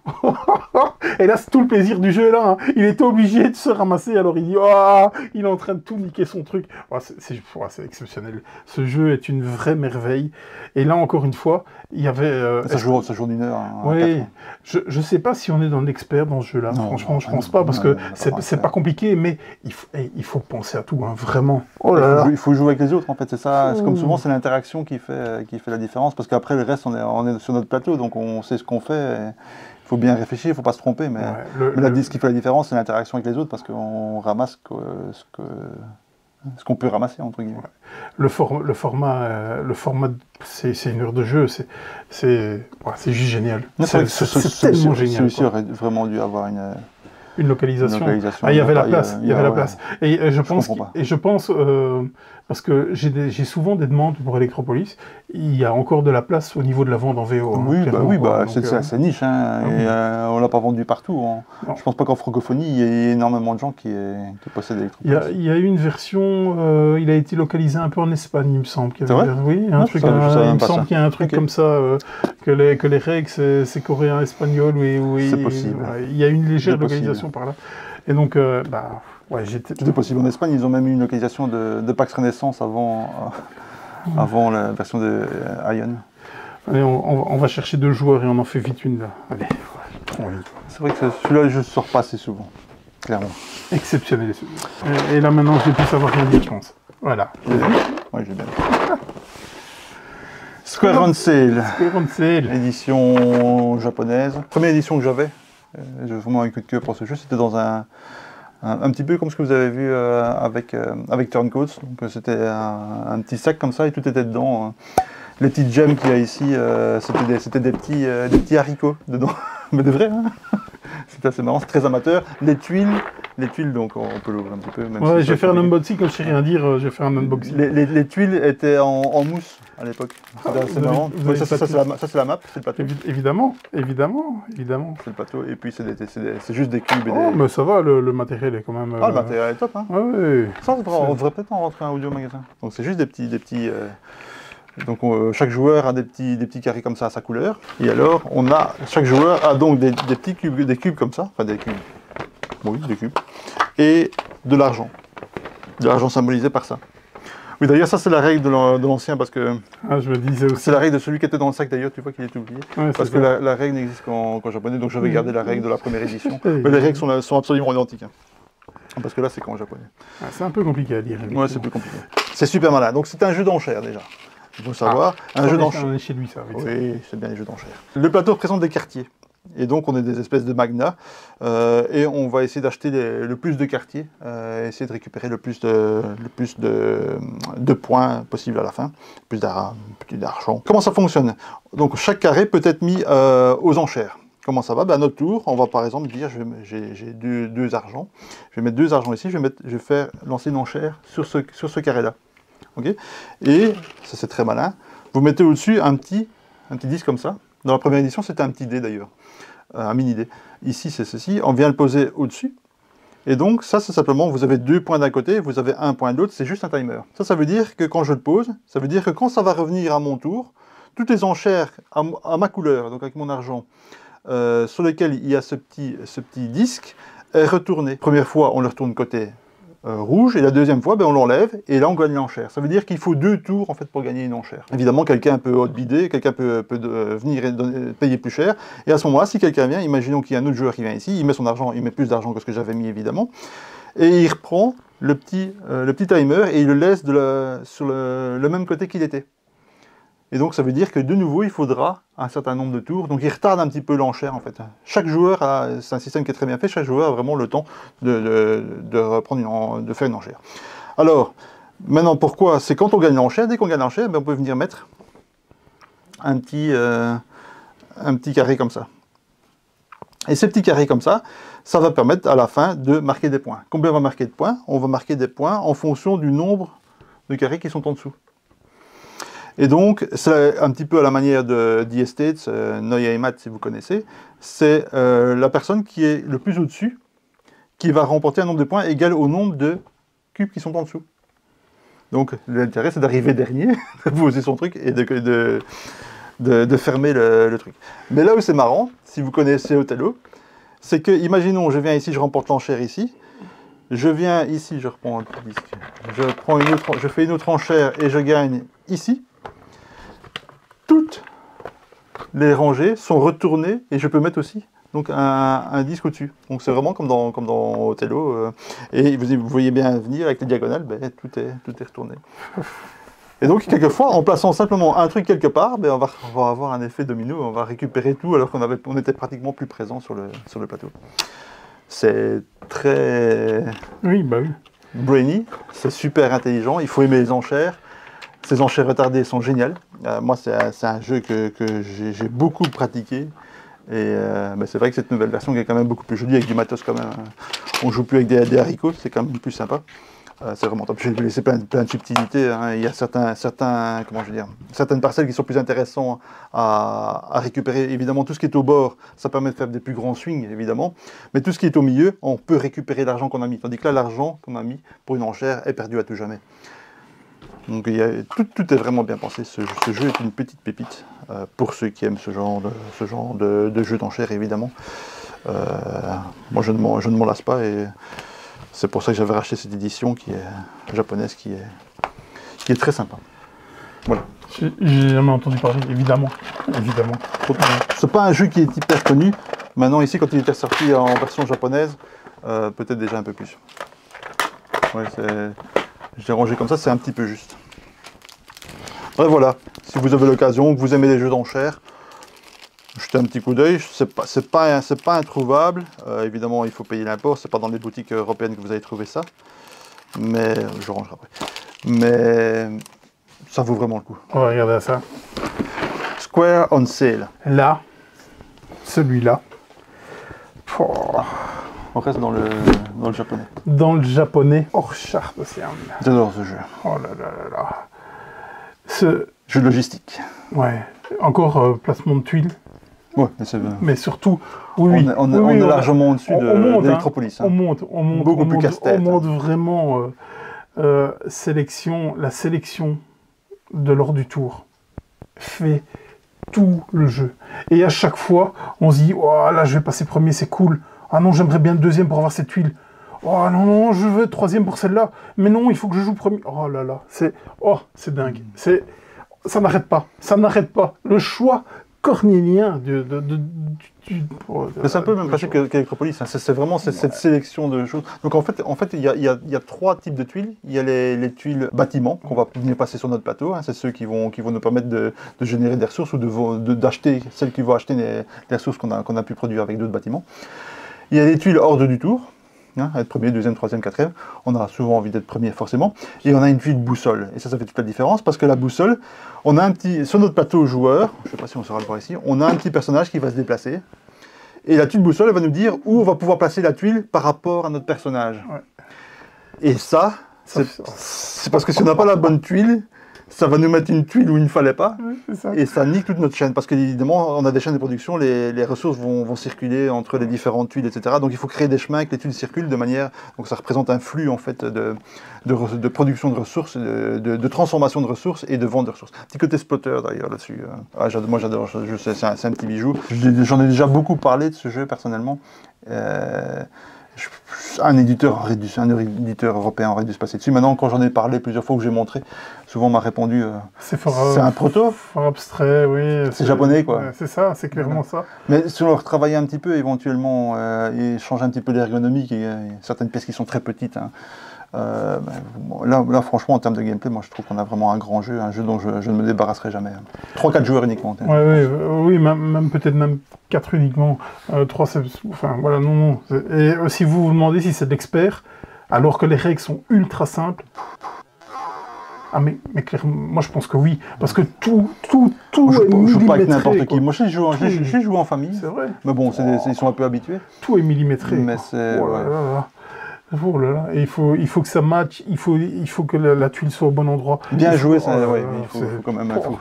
Et là, c'est tout le plaisir du jeu, là. Hein. Il était obligé de se ramasser, alors il dit, oh, il est en train de tout niquer son truc. Oh, c'est exceptionnel. Ce jeu est une vraie merveille. Et là, encore une fois, il y avait... ça joue d'une heure. Oui, je sais pas si on est dans l'expert dans ce jeu-là. Franchement, je pense pas, parce que c'est pas compliqué, mais il faut penser à tout, hein, vraiment. Oh là là. Il faut jouer avec les autres, en fait, c'est ça. Comme souvent, c'est l'interaction qui fait la différence, parce qu'après, le reste, on est sur notre plateau, donc on sait ce qu'on fait. Il faut bien réfléchir, il ne faut pas se tromper, mais ce qui fait la différence, c'est l'interaction avec les autres, parce qu'on ramasse ce qu'on peut ramasser, entre guillemets. Le format, c'est une heure de jeu, c'est juste génial. C'est tellement génial. Celui-ci aurait vraiment dû avoir une localisation. Ah, il y avait la place. Il y avait la place. Et je pense, parce que j'ai souvent des demandes pour Electropolis, il y a encore de la place au niveau de la vente en VO. Hein, c'est niche, hein, et on ne l'a pas vendu partout. Hein. Je ne pense pas qu'en francophonie, il y ait énormément de gens qui possèdent Electropolis. Il y a eu une version, il a été localisé un peu en Espagne, il me semble. C'est vrai ? Oui, il me semble qu'il y a un truc comme ça, que les règles, c'est coréen, espagnol, oui. C'est possible. Il y a une légère localisation par là. Et donc, tout est possible. En Espagne, ils ont même eu une localisation de Pax Renaissance avant la version de Ion. Allez, on va chercher 2 joueurs et on en fait vite une là. Allez, trop vite. C'est vrai que celui-là, je ne sors pas assez souvent, clairement. Exceptionnel. Et là maintenant, je vais plus savoir rien dire, je pense. Voilà. Oui, j'ai bien. Square on Sale. Édition japonaise. Première édition que j'avais. J'ai vraiment un coup de cœur pour ce jeu. C'était dans un petit peu comme ce que vous avez vu avec Turncoats. Donc c'était un petit sac comme ça et tout était dedans. Les petites gemmes qu'il y a ici, c'était des petits haricots dedans. Mais de vrai, hein. C'est assez marrant, c'est très amateur. Les tuiles, donc on peut l'ouvrir un petit peu. Ouais, je vais faire un unboxing, quand je sais rien dire, je vais faire un unboxing. Les tuiles étaient en mousse. à l'époque. C'est marrant. vous avez Ça, c'est la map, c'est le plateau. Évidemment, évidemment, évidemment. C'est le plateau, et puis c'est juste des cubes et Oh, des... mais ça va, le matériel est quand même... Ah, le matériel est top, hein. Ah oui. Ça, on devrait peut-être en rentrer un ou deux au magasin. Donc c'est juste des petits... Donc chaque joueur a des petits carrés comme ça à sa couleur. Et alors, chaque joueur a donc des petits cubes, des cubes comme ça. Enfin des cubes. Oui, des cubes. Et de l'argent. De l'argent symbolisé par ça. Oui, d'ailleurs, ça c'est la règle de l'ancien parce que... Ah, je me disais aussi. C'est la règle de celui qui était dans le sac d'ailleurs, tu vois qu'il est oublié. Ouais, parce que la règle n'existe qu'en japonais, donc j'avais gardé la règle de la première édition. Mais les règles sont absolument identiques. Hein. Parce que là, c'est qu'en japonais. Ah, c'est un peu compliqué à lire. Ouais, c'est plus compliqué. C'est super malin. Donc c'est un jeu d'enchères déjà. Il faut savoir. Un jeu d'enchères. On est chez lui, ça. Oui, c'est bien les jeux d'enchères. Le plateau représente des quartiers. Et donc on est des espèces de magnats. Et on va essayer d'acheter le plus de quartiers. Essayer de récupérer le plus de points possible à la fin. Plus d'argent. Comment ça fonctionne? Donc chaque carré peut être mis aux enchères. Comment ça va? À notre tour, on va par exemple dire j'ai deux argents. Je vais mettre 2 argents ici. Je vais faire lancer une enchère sur ce carré-là. Okay, et ça c'est très malin. Vous mettez au-dessus un petit disque comme ça. Dans la première édition, c'était un petit dé d'ailleurs. Un mini dé. Ici, c'est ceci. On vient le poser au-dessus. Et donc, ça, c'est simplement, vous avez 2 points d'un côté, vous avez 1 point de l'autre, c'est juste un timer. Ça veut dire que quand je le pose, ça veut dire que quand ça va revenir à mon tour, toutes les enchères à ma couleur, donc avec mon argent, sur lesquelles il y a ce petit disque, est retourné. Première fois, on le retourne côté rouge, et la deuxième fois, on l'enlève, et là on gagne l'enchère. Ça veut dire qu'il faut 2 tours en fait pour gagner une enchère. Évidemment, quelqu'un peut outbider, quelqu'un peut venir et payer plus cher, et à ce moment-là, si quelqu'un vient, imaginons qu'il y a un autre joueur qui vient ici, il met son argent, il met plus d'argent que ce que j'avais mis évidemment, et il reprend le petit timer, et il le laisse sur le même côté qu'il était. Et donc ça veut dire que de nouveau, il faudra un certain nombre de tours. Donc il retarde un petit peu l'enchère en fait. Chaque joueur c'est un système qui est très bien fait, chaque joueur a vraiment le temps de faire une enchère. Alors, maintenant pourquoi? C'est quand on gagne l'enchère, dès qu'on gagne l'enchère, on peut venir mettre un petit carré comme ça. Et ces petits carrés comme ça va permettre à la fin de marquer des points. Combien on va marquer de points? On va marquer des points en fonction du nombre de carrés qui sont en dessous. Et donc, c'est un petit peu à la manière de d'Estates, Neuheimat si vous connaissez, c'est la personne qui est le plus au-dessus, qui va remporter un nombre de points égal au nombre de cubes qui sont en dessous. Donc, l'intérêt, c'est d'arriver dernier, de poser son truc et de fermer le truc. Mais là où c'est marrant, si vous connaissez Othello, c'est que, imaginons, je viens ici, je remporte l'enchère ici, je viens ici, je reprends un petit disque, je fais une autre enchère et je gagne ici. Toutes les rangées sont retournées et je peux mettre aussi donc un disque au-dessus. Donc c'est vraiment comme dans Othello. Et vous voyez bien venir avec les diagonales, tout est retourné. Et donc quelquefois, en plaçant simplement un truc quelque part, on va avoir un effet domino, on va récupérer tout alors qu'on était pratiquement plus présent sur le plateau. C'est très brainy, c'est super intelligent, il faut aimer les enchères. Ces enchères retardées sont géniales. Moi, c'est un jeu que j'ai beaucoup pratiqué. Et c'est vrai que cette nouvelle version qui est quand même beaucoup plus jolie, avec du matos quand même. On joue plus avec des haricots, c'est quand même plus sympa. C'est vraiment top. J'ai laissé plein de subtilités. Hein. Il y a certaines parcelles qui sont plus intéressantes à récupérer. Évidemment, tout ce qui est au bord, ça permet de faire des plus grands swings, évidemment. Mais tout ce qui est au milieu, on peut récupérer l'argent qu'on a mis. Tandis que là, l'argent qu'on a mis pour une enchère est perdu à tout jamais. Donc tout est vraiment bien pensé. Ce jeu est une petite pépite pour ceux qui aiment ce genre de jeu d'enchères, évidemment. Moi, je ne m'en lasse pas et c'est pour ça que j'avais racheté cette édition qui est japonaise, qui est très sympa. Voilà. J'ai jamais entendu parler, évidemment. C'est pas un jeu qui est hyper connu. Maintenant, ici, quand il était sorti en version japonaise, peut-être déjà un peu plus. Ouais, je l'ai rangé comme ça, c'est un petit peu juste. Et voilà, si vous avez l'occasion, que vous aimez les jeux d'enchères, jetez un petit coup d'œil. C'est pas introuvable. Évidemment, il faut payer l'import. C'est pas dans les boutiques européennes que vous allez trouver ça. Mais je rangerai après. Mais ça vaut vraiment le coup. On va regarder ça. Square on Sale. Là, celui-là. On reste dans le japonais. Dans le japonais, hors charte, c'est un... J'adore ce jeu. Oh là là là là. Jeu logistique. Ouais. Encore placement de tuiles. Ouais, mais c'est Mais surtout, oui, on est largement au-dessus d'Electropolis. On monte, beaucoup plus casse-tête. On monte vraiment la sélection de l'ordre du tour fait tout le jeu. Et à chaque fois, on se dit, oh là, je vais passer premier, c'est cool. Ah non, j'aimerais bien le deuxième pour avoir cette tuile. Oh non, non, je veux troisième pour celle-là. Mais non, il faut que je joue premier. Oh là là, c'est dingue. Ça n'arrête pas. Ça n'arrête pas. Le choix cornélien c'est un peu le même principe qu'Electropolis. Hein. C'est vraiment cette sélection de choses. Donc en fait, il y a 3 types de tuiles. Il y a les tuiles bâtiments qu'on va venir passer sur notre plateau. Hein. C'est ceux qui vont nous permettre de générer des ressources ou d'acheter celles qui vont acheter les ressources qu'on a pu produire avec d'autres bâtiments. Il y a les tuiles ordre du tour. Hein, être premier, deuxième, troisième, quatrième. On aura souvent envie d'être premier forcément. Et on a une tuile boussole. Et ça fait toute la différence parce que la boussole, on a sur notre plateau joueur, je ne sais pas si on saura le voir ici, on a un petit personnage qui va se déplacer. Et la tuile boussole, elle va nous dire où on va pouvoir placer la tuile par rapport à notre personnage. Ouais. Et ça c'est parce que si on n'a pas la bonne tuile, ça va nous mettre une tuile où il ne fallait pas, et ça nique toute notre chaîne, parce qu'évidemment, on a des chaînes de production, les ressources vont circuler entre les différentes tuiles, etc. Donc il faut créer des chemins que les tuiles circulent de manière... Donc ça représente un flux, en fait, de production de ressources, de transformation de ressources et de vente de ressources. Petit côté spotter, d'ailleurs, là-dessus. Moi, j'adore, c'est un petit bijou. J'en ai déjà beaucoup parlé de ce jeu, personnellement. Un éditeur européen aurait dû se passer dessus. Maintenant, quand j'en ai parlé plusieurs fois, que j'ai montré, souvent on m'a répondu c'est un proto. Fort abstrait, oui. C'est japonais, quoi. C'est ça, c'est clairement ça. Mais si on le retravaillait un petit peu, éventuellement, et changer un petit peu l'ergonomie, il y a certaines pièces qui sont très petites. Hein. Là, franchement, en termes de gameplay, moi je trouve qu'on a vraiment un grand jeu, un jeu dont je ne me débarrasserai jamais. 3-4 joueurs uniquement. Oui, peut-être même 4 uniquement. 3, c'est... Enfin, voilà, non. Et si vous vous demandez si c'est de l'expert, alors que les règles sont ultra simples, ah mais clairement, moi je pense que oui, parce que tout je joue pas avec n'importe qui. Moi j'ai joué en famille. C'est vrai. Mais bon, ils sont un peu habitués. Tout est millimétré. Mais c'est... Oh là là, et il faut que ça matche, il faut que la tuile soit au bon endroit. Bien joué, ça, il faut quand même un fou.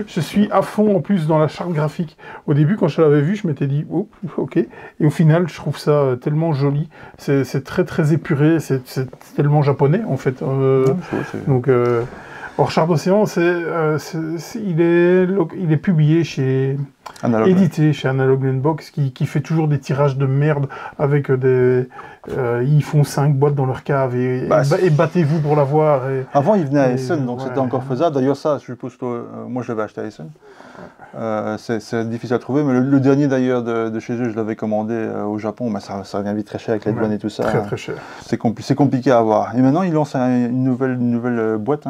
Je suis à fond en plus dans la charte graphique. Au début, quand je l'avais vu, je m'étais dit, oh, ok. Et au final, je trouve ça tellement joli. C'est très très épuré, c'est tellement japonais en fait. Donc, Or, Char d'Océan, il est publié édité chez Analog Landbox, qui fait toujours des tirages de merde avec ils font 5 boîtes dans leur cave et battez-vous pour l'avoir. Avant, il venait à Essen, donc c'était encore faisable. D'ailleurs, ça, je suppose que moi, je l'avais acheté à Essen. C'est difficile à trouver, mais le dernier d'ailleurs de chez eux, je l'avais commandé au Japon, mais ça revient vite très cher avec les douanes et tout ça. Très très cher. C'est compliqué à avoir. Et maintenant, ils lancent une nouvelle boîte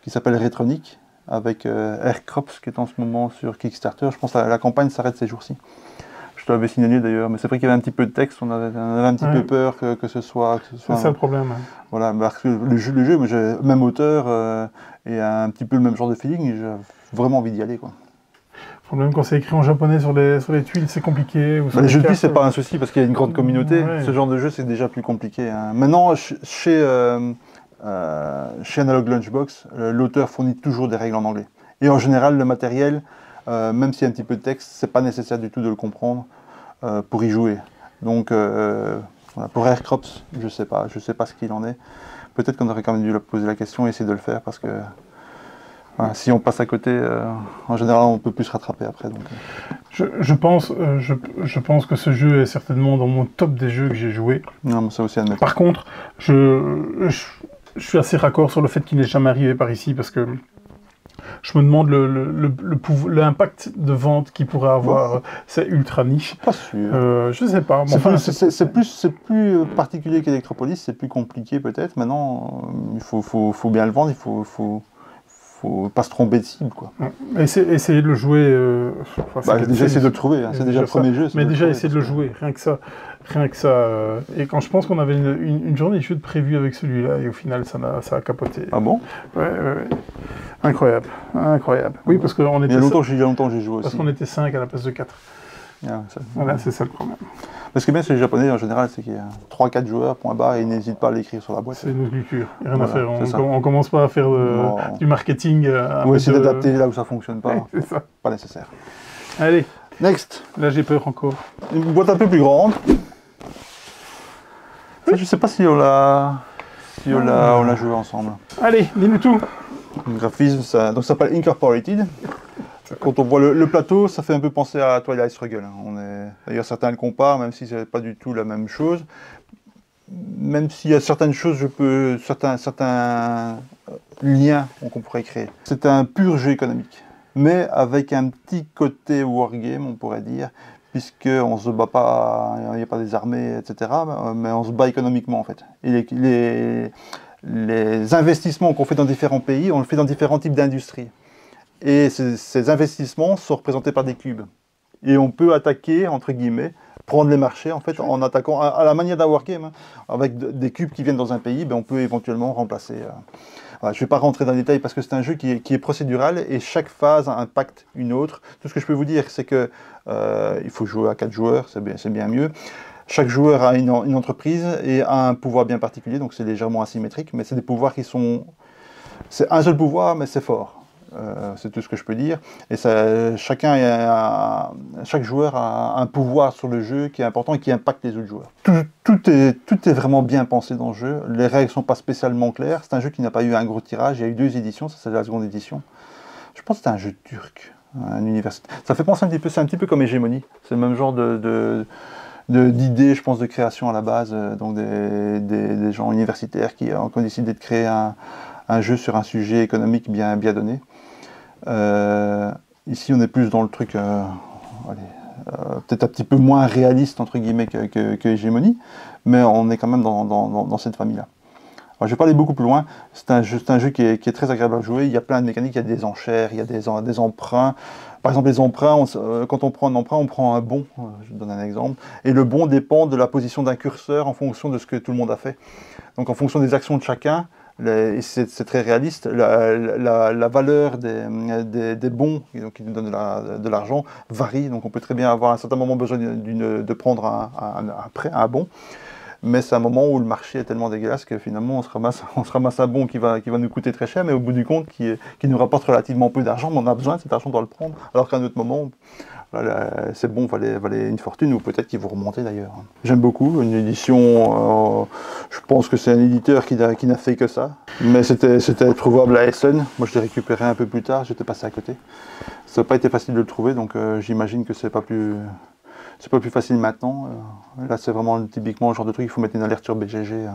qui s'appelle Retronic, avec Aircrops qui est en ce moment sur Kickstarter. Je pense que la campagne s'arrête ces jours-ci. Je te l'avais signalé d'ailleurs, mais c'est vrai qu'il y avait un petit peu de texte, on avait un petit peu peur que ce soit... C'est ça le problème. Voilà, parce que le jeu, même auteur et un petit peu le même genre de feeling, j'ai vraiment envie d'y aller, quoi. Le problème quand c'est écrit en japonais sur les tuiles, c'est compliqué. Les jeux de piste, c'est pas un souci parce qu'il y a une grande communauté. Ce genre de jeu, c'est déjà plus compliqué. Hein. Maintenant, chez Analog Lunchbox, l'auteur fournit toujours des règles en anglais. Et en général, le matériel, même s'il y a un petit peu de texte, c'est pas nécessaire du tout de le comprendre pour y jouer. Donc, voilà, pour Aircrops, je sais pas ce qu'il en est. Peut-être qu'on aurait quand même dû lui poser la question et essayer de le faire parce que si on passe à côté, en général, on peut plus se rattraper après. Donc. Je pense que ce jeu est certainement dans mon top des jeux que j'ai joué. Non, mais ça aussi admettre. Par contre, je suis assez raccord sur le fait qu'il n'est jamais arrivé par ici parce que je me demande l'impact de vente qu'il pourrait avoir. C'est ultra niche. Pas sûr. Je sais pas. C'est plus particulier qu'Electropolis, c'est plus compliqué peut-être. Maintenant, il faut bien le vendre, il faut pas se tromper de cible, quoi. Essayer de le jouer... déjà essayer de le trouver, hein. C'est déjà le premier jeu. Mais déjà essayer de le jouer, rien que ça. Et quand je pense qu'on avait une journée de jeu de prévu avec celui-là, et au final ça a capoté. Ah bon? Ouais. Incroyable. Oui, parce qu'on était... Il y a longtemps que j'ai joué aussi. Parce qu'on était 5 à la place de 4. Ah, Voilà, c'est ça le problème. Mais ce qui est bien chez les Japonais, en général, c'est qu'il y a 3-4 joueurs, point barre, et ils n'hésitent pas à l'écrire sur la boîte. C'est une culture, il n'y a rien Voilà, à c'est ça. faire. On commence pas à faire du marketing. Ou essayer d'adapter là où ça ne fonctionne pas. Ouais, c'est ça. Pas nécessaire. Allez, Next. là j'ai peur encore. Une boîte un peu plus grande. Ça, je ne sais pas si on l'a joué ensemble. Allez, dis-nous tout. Le graphisme, donc ça s'appelle Incorporated. Quand on voit le plateau, ça fait un peu penser à Twilight Struggle. D'ailleurs, certains le comparent, même si ce n'est pas du tout la même chose. Même s'il y a certaines choses, certains liens qu'on pourrait créer. C'est un pur jeu économique, mais avec un petit côté wargame, on pourrait dire, puisqu'on ne se bat pas, il n'y a pas des armées, etc., mais on se bat économiquement, en fait. Et les investissements qu'on fait dans différents pays, on le fait dans différents types d'industries. Et ces investissements sont représentés par des cubes. Et on peut attaquer, entre guillemets, prendre les marchés, en fait, en attaquant à la manière d'un wargame, hein, avec des cubes qui viennent dans un pays, on peut éventuellement remplacer. Voilà, je ne vais pas rentrer dans les détails parce que c'est un jeu qui est procédural et chaque phase impacte une autre. Tout ce que je peux vous dire, c'est que il faut jouer à 4 joueurs, c'est bien mieux. Chaque joueur a une entreprise et a un pouvoir bien particulier, donc c'est légèrement asymétrique, mais c'est des pouvoirs qui sont... C'est un seul pouvoir, mais c'est fort. C'est tout ce que je peux dire. Et chaque joueur a un pouvoir sur le jeu qui est important et qui impacte les autres joueurs. Tout est vraiment bien pensé dans le jeu. Les règles ne sont pas spécialement claires. C'est un jeu qui n'a pas eu un gros tirage. Il y a eu 2 éditions, ça c'est la seconde édition. Je pense que c'était un jeu turc, un université. Ça fait penser c'est un petit peu comme Hégémonie. C'est le même genre d'idées, je pense, de création à la base, donc des gens universitaires qui ont décidé de créer un jeu sur un sujet économique bien donné. Ici, on est plus dans le truc, peut-être un petit peu moins réaliste, entre guillemets, que Hégémonie, mais on est quand même dans cette famille-là. Alors, je vais pas aller beaucoup plus loin. C'est un jeu qui est très agréable à jouer. Il y a plein de mécaniques, il y a des enchères, il y a des emprunts. Par exemple, les emprunts, quand on prend un emprunt, on prend un bon. Je donne un exemple. Et le bon dépend de la position d'un curseur en fonction de ce que tout le monde a fait. Donc, en fonction des actions de chacun, c'est très réaliste, la valeur des bons qui nous donnent de l'argent varie. Donc, on peut très bien avoir à un certain moment besoin de prendre un prêt, un bon. Mais c'est un moment où le marché est tellement dégueulasse que finalement on se ramasse un bon qui va nous coûter très cher, mais au bout du compte qui nous rapporte relativement peu d'argent, mais on a besoin de cet argent, on doit le prendre. Alors qu'à un autre moment, ces bons valaient une fortune, ou peut-être qu'ils vont remonter d'ailleurs. J'aime beaucoup, une édition, je pense que c'est un éditeur qui n'a fait que ça, mais c'était trouvable à Essen. Moi je l'ai récupéré un peu plus tard, j'étais passé à côté. Ça n'a pas été facile de le trouver, donc j'imagine que c'est pas plus facile maintenant. Là, c'est vraiment typiquement le genre de truc, il faut mettre une alerte sur BGG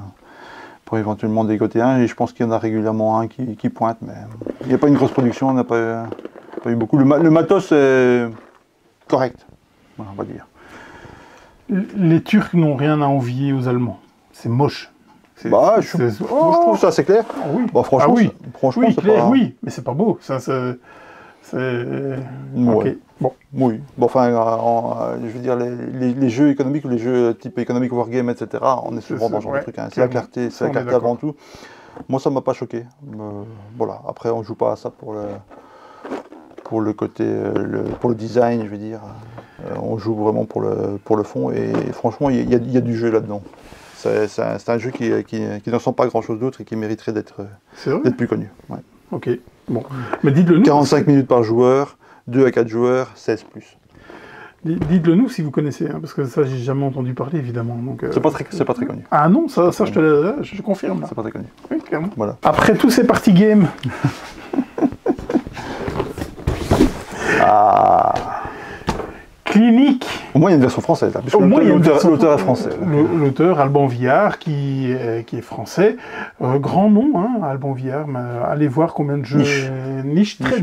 pour éventuellement dégoter un. Et je pense qu'il y en a régulièrement un qui pointe, mais il n'y a pas une grosse production, on n'a pas eu beaucoup. Le matos est correct, on va dire. Les Turcs n'ont rien à envier aux Allemands. C'est moche. Moi, je trouve ça assez clair. Oui. Bah, franchement, oui, c'est clair, pas... oui, mais c'est pas beau. C'est... Ouais. Ok, bon. Oui, bon, enfin, je veux dire, les jeux économiques ou les jeux type économique wargame, etc., on est souvent dans ce genre de truc. Hein. C'est la clarté, avant tout. Moi, ça ne m'a pas choqué. Voilà. Après, on ne joue pas à ça pour le côté, pour le design, je veux dire. On joue vraiment pour le fond. Et franchement, il y a du jeu là-dedans. C'est un jeu qui ne ressemble pas à grand-chose d'autre et qui mériterait d'être plus connu. Ouais. Ok, bon. Mais dites-le nous. 45 minutes par joueur, 2 à 4 joueurs, 16+. Dites-le nous si vous connaissez, hein, parce que ça, j'ai jamais entendu parler, évidemment. C'est pas très connu. Ah non, ça je confirme. C'est pas très connu. Oui, clairement. Voilà. Après tous ces party games. Clinique. Au moins, il y a une version française. Là, l'auteur est français. L'auteur, Alban Villard, qui est français. Grand nom, hein, Alban Villard. Mais allez voir combien de jeux... Niche, très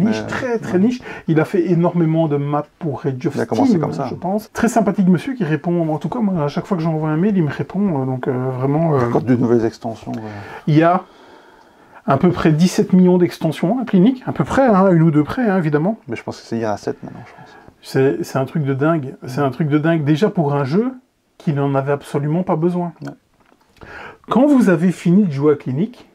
niche. Il a fait énormément de maps pour Age of Steam, commencé comme ça. Je pense. Très sympathique monsieur qui répond. En tout cas, moi, à chaque fois que j'envoie un mail, il me répond. Donc vraiment... Encore de nouvelles extensions. Il y a à peu près 17 millions d'extensions à Clinique. À peu près, hein, 1 ou 2 près, hein, évidemment. Mais je pense qu'il y en a 7 maintenant, je pense. C'est un truc de dingue. C'est un truc de dingue déjà pour un jeu qui n'en avait absolument pas besoin. Ouais. Quand vous avez fini de jouer à Clinique,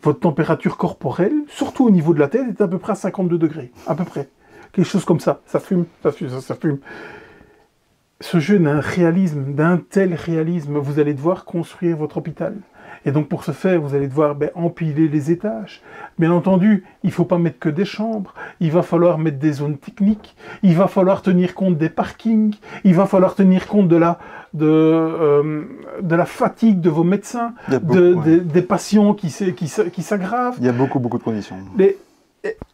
votre température corporelle, surtout au niveau de la tête, est à peu près à 52 degrés. À peu près. Quelque chose comme ça. Ça fume. ce jeu d'un réalisme, d'un tel réalisme, vous allez devoir construire votre hôpital. Et donc pour ce faire, vous allez devoir empiler les étages. Bien entendu, il ne faut pas mettre que des chambres, il va falloir mettre des zones techniques, il va falloir tenir compte des parkings, il va falloir tenir compte de la fatigue de vos médecins, des patients qui s'aggravent. Il y a beaucoup de conditions.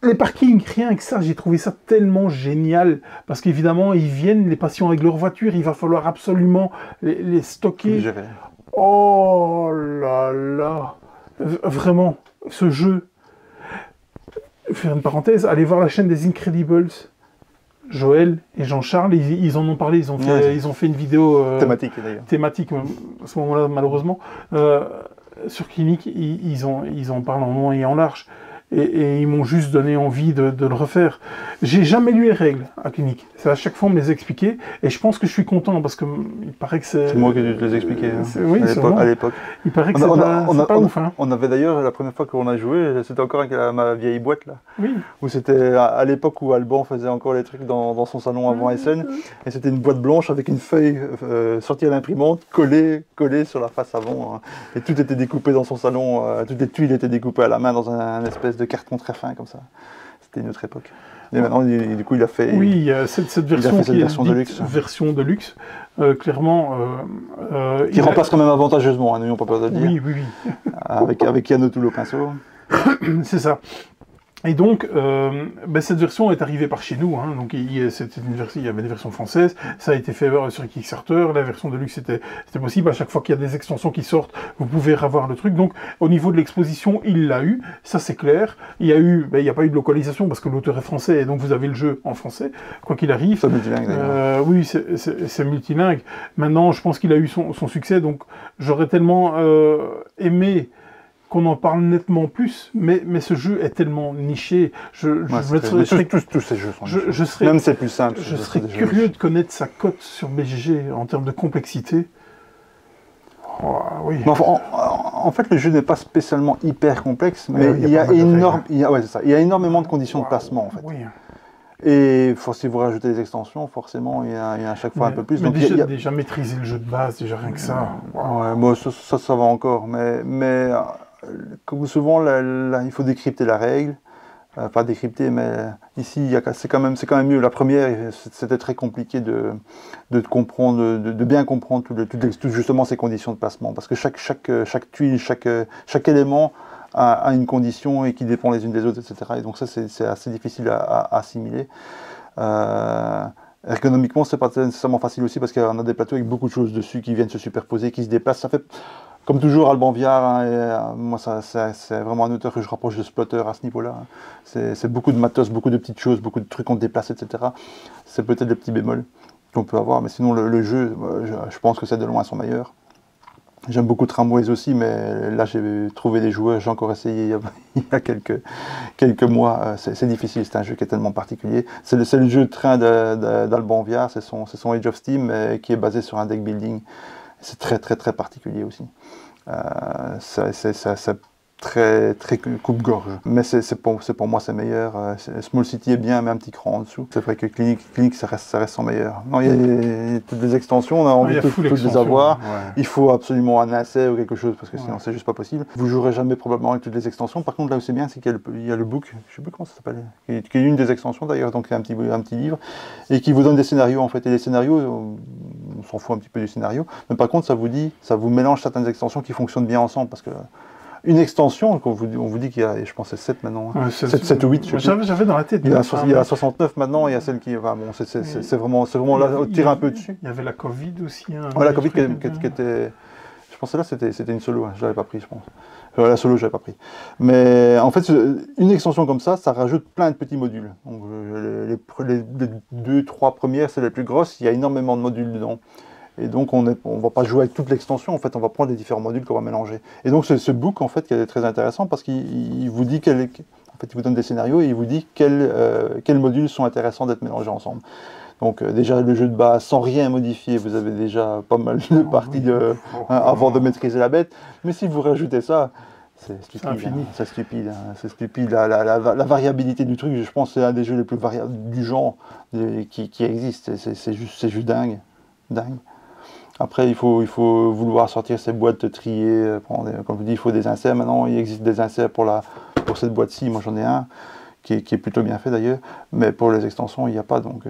Les parkings, rien que ça, j'ai trouvé ça tellement génial, parce qu'évidemment, ils viennent, les patients avec leur voiture, il va falloir absolument les stocker. Oh là là, vraiment, ce jeu. Faire une parenthèse, allez voir la chaîne des Incredibles. Joël et Jean-Charles, ils en ont parlé, ils ont fait une vidéo thématique à ce moment-là, malheureusement. Sur Clinique, ils en parlent en long et en large. Et ils m'ont juste donné envie de le refaire. J'ai jamais lu les règles à Clinique. C'est à chaque fois on me les expliquait. Et je pense que je suis content parce que il paraît que c'est... C'est moi qui ai dû te les expliquer. Oui, à l'époque. Il paraît que c'est pas ouf. Hein. On avait d'ailleurs, la première fois qu'on a joué, c'était encore avec ma vieille boîte là. Oui. Où c'était à l'époque où Alban faisait encore les trucs dans son salon avant SN. Et c'était une boîte blanche avec une feuille sortie à l'imprimante, collée sur la face avant. Hein. Et tout était découpé dans son salon. Toutes les tuiles étaient découpées à la main dans un espèce de carton très fin comme ça. C'était une autre époque. Et maintenant, du coup, il a fait... Oui, cette version qui est version de luxe, clairement... qui remplace quand même avantageusement, n'ayons pas peur de le dire. Oui. avec Yano tout le pinceau. C'est ça. Et donc, cette version est arrivée par chez nous. Hein. Donc, il y avait des versions françaises. Ça a été fait sur Kickstarter. La version de luxe, c'était possible. À chaque fois qu'il y a des extensions qui sortent, vous pouvez revoir le truc. Donc, au niveau de l'exposition, il l'a eu. Ça, c'est clair. Il n'y a pas eu de localisation parce que l'auteur est français. Et donc, vous avez le jeu en français, quoi qu'il arrive. C'est multilingue, d'ailleurs. Oui, c'est multilingue. Maintenant, je pense qu'il a eu son succès. Donc, j'aurais tellement aimé qu'on en parle nettement plus, mais ce jeu est tellement niché. Tous ces jeux sont nichés. Même c'est plus simple. Je serais curieux de connaître sa cote sur BGG en termes de complexité. Oh, oui. En fait, le jeu n'est pas spécialement hyper complexe, mais il y a énormément de conditions de placement en fait. Oui. Et si vous rajoutez des extensions, forcément, il y a à chaque fois un peu plus. Mais déjà maîtriser le jeu de base, déjà rien que ça. Ouais, moi, ça va encore, mais comme souvent, il faut décrypter la règle. Pas décrypter, mais ici, c'est quand même mieux. La première, c'était très compliqué de comprendre, de bien comprendre tout justement ces conditions de placement. Parce que chaque tuile, chaque élément a une condition et qui dépend les unes des autres, etc. Et donc ça, c'est assez difficile à assimiler. Ergonomiquement, c'est pas nécessairement facile aussi parce qu'on a des plateaux avec beaucoup de choses dessus qui viennent se superposer, qui se déplacent. Ça fait, comme toujours, Alban Viard, hein, moi, c'est vraiment un auteur que je rapproche de Splotter à ce niveau-là. Hein. C'est beaucoup de matos, beaucoup de petites choses, beaucoup de trucs qu'on déplace, etc. C'est peut-être le petit bémol qu'on peut avoir, mais sinon, le jeu, je pense que c'est de loin son meilleur. J'aime beaucoup Tramways aussi, mais là j'ai trouvé des joueurs, j'ai encore essayé il y a quelques mois. C'est difficile, c'est un jeu qui est tellement particulier. C'est le jeu de train d'Alban Viard, c'est son Age of Steam, qui est basé sur un deck building. C'est très particulier aussi. C'est très coupe-gorge. Mais pour moi c'est meilleur. Small City est bien, mais un petit cran en dessous. C'est vrai que Clinique ça reste son meilleur. Non, il y a toutes les extensions, on a envie de toutes les avoir. Ouais. Il faut absolument un essai ou quelque chose, parce que sinon c'est juste pas possible. Vous jouerez jamais probablement avec toutes les extensions. Par contre là où c'est bien, c'est qu'il y a le book, je sais plus comment ça s'appelle, qui est une des extensions d'ailleurs, donc un petit livre, et qui vous donne des scénarios en fait. Et les scénarios, on s'en fout un petit peu du scénario, mais par contre ça vous mélange certaines extensions qui fonctionnent bien ensemble, parce que une extension, on vous dit qu'il y a, je pense, c'est 7 maintenant, hein. 7 ou 8. J'avais dans la tête. Il y a 69 maintenant, il y a celle qui... Enfin, bon, c'est vraiment là, tirer un peu dessus. Il y avait la Covid aussi. Hein, la Covid qui était... Je pense que là, c'était une solo, hein, je l'avais pas pris, je pense. La solo, je l'avais pas pris. Mais en fait, une extension comme ça rajoute plein de petits modules. Donc, les 2-3 premières, c'est les plus grosses, il y a énormément de modules dedans. Et donc on ne va pas jouer avec toute l'extension, en fait on va prendre les différents modules qu'on va mélanger. Et donc ce book en fait qui est très intéressant parce qu'il vous dit il vous donne des scénarios et il vous dit quels modules sont intéressants d'être mélangés ensemble. Donc déjà le jeu de base sans rien modifier, vous avez déjà pas mal de parties avant de maîtriser la bête. Mais si vous rajoutez ça, c'est stupide. C'est stupide. C'est stupide. La variabilité du truc, je pense que c'est un des jeux les plus variables du genre qui existe. C'est juste dingue. dingue. Après, il faut vouloir sortir ces boîtes triées, comme je dis, il faut des inserts. Maintenant, il existe des inserts pour cette boîte-ci, moi j'en ai un, qui est plutôt bien fait d'ailleurs, mais pour les extensions, il n'y a pas, donc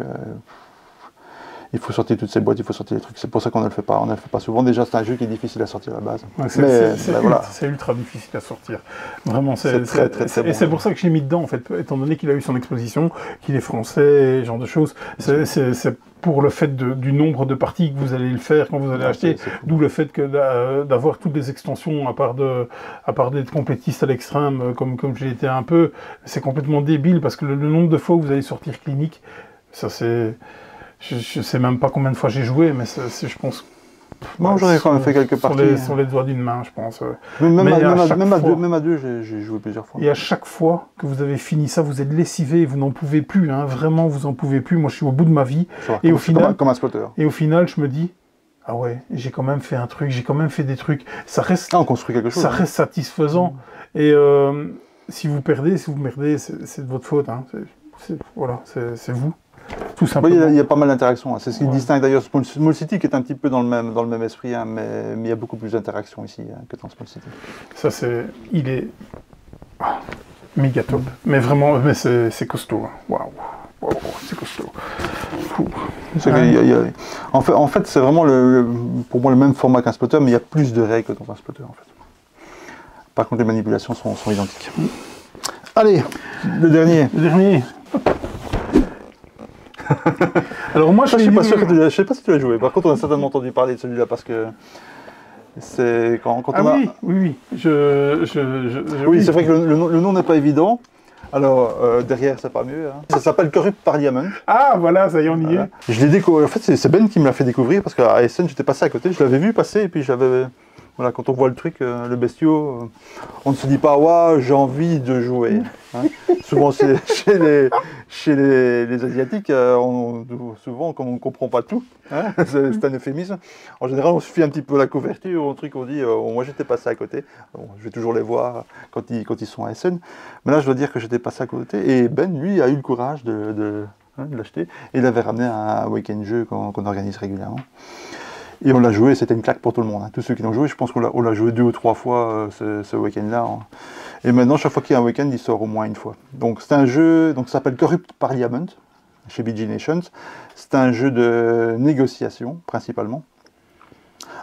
il faut sortir toutes ces boîtes, il faut sortir les trucs. C'est pour ça qu'on ne le fait pas. On ne le fait pas souvent. Déjà, c'est un jeu qui est difficile à sortir à la base. Ouais, c'est ultra difficile à sortir. Vraiment, c'est très bon. Et c'est pour ça que j'ai mis dedans, en fait, étant donné qu'il a eu son exposition, qu'il est français, ce genre de choses. C'est pour le fait du nombre de parties que vous allez le faire quand vous allez acheter. D'où le fait que d'avoir toutes les extensions, à part d'être complétiste à l'extrême, comme j'ai été un peu, c'est complètement débile parce que le nombre de fois où vous allez sortir clinique, ça c'est... Je sais même pas combien de fois j'ai joué, mais je pense... Moi, j'aurais quand même fait quelques parties. Sur les doigts d'une main, je pense. Même à deux, j'ai joué plusieurs fois. Et à chaque fois que vous avez fini ça, vous êtes lessivé, vous n'en pouvez plus, hein, vraiment, vous n'en pouvez plus. Moi, je suis au bout de ma vie. Et au final, comme un spotter. Et au final, je me dis, ah ouais, j'ai quand même fait un truc, j'ai quand même fait des trucs. Ça reste, on construit quelque chose. Ça reste satisfaisant. Et si vous merdez, c'est de votre faute. Hein. Voilà, c'est vous. Tout simplement. Oui, il y a pas mal d'interactions. Hein. C'est ce qui distingue d'ailleurs Small City, qui est un petit peu dans le même esprit, hein, mais il y a beaucoup plus d'interactions ici que dans Small City. Ça, il est méga top. Mais vraiment, c'est costaud. Hein. Waouh, c'est costaud. En fait, c'est vraiment pour moi le même format qu'un spotter, mais il y a plus de règles que dans un spotter. En fait. Par contre, les manipulations sont identiques. Allez, le dernier. Alors moi, je suis pas sûr je sais pas si tu l'as joué. Par contre, on a certainement entendu parler de celui-là parce que c'est quand on a. Oui. Oui, c'est vrai que le nom n'est pas évident. Alors derrière, c'est pas mieux. Hein. Ça s'appelle Corrupt Parliament. Ah voilà, ça y est, on y est. Je l'ai découvert. En fait, c'est Ben qui me l'a fait découvrir parce qu'à Essen, j'étais passé à côté. Je l'avais vu passer et puis j'avais. Voilà, quand on voit le truc, le bestiau, on ne se dit pas « Waouh, j'ai envie de jouer hein. ». Souvent, chez les Asiatiques, souvent, comme on ne comprend pas tout, hein, c'est un euphémisme. En général, on suffit un petit peu la couverture, un truc, on dit « Moi, j'étais passé à côté bon, ». Je vais toujours les voir quand ils sont à Essen. Mais là, je dois dire que j'étais passé à côté. Et Ben, lui, a eu le courage de l'acheter. Et il avait ramené un week-end jeu qu'on organise régulièrement. Et on l'a joué, c'était une claque pour tout le monde. Hein. Tous ceux qui l'ont joué, je pense qu'on l'a joué 2 ou 3 fois ce week-end-là. Hein. Et maintenant, chaque fois qu'il y a un week-end, il sort au moins une fois. Donc c'est un jeu, ça s'appelle Corrupt Parliament, chez BG Nations. C'est un jeu de négociation, principalement.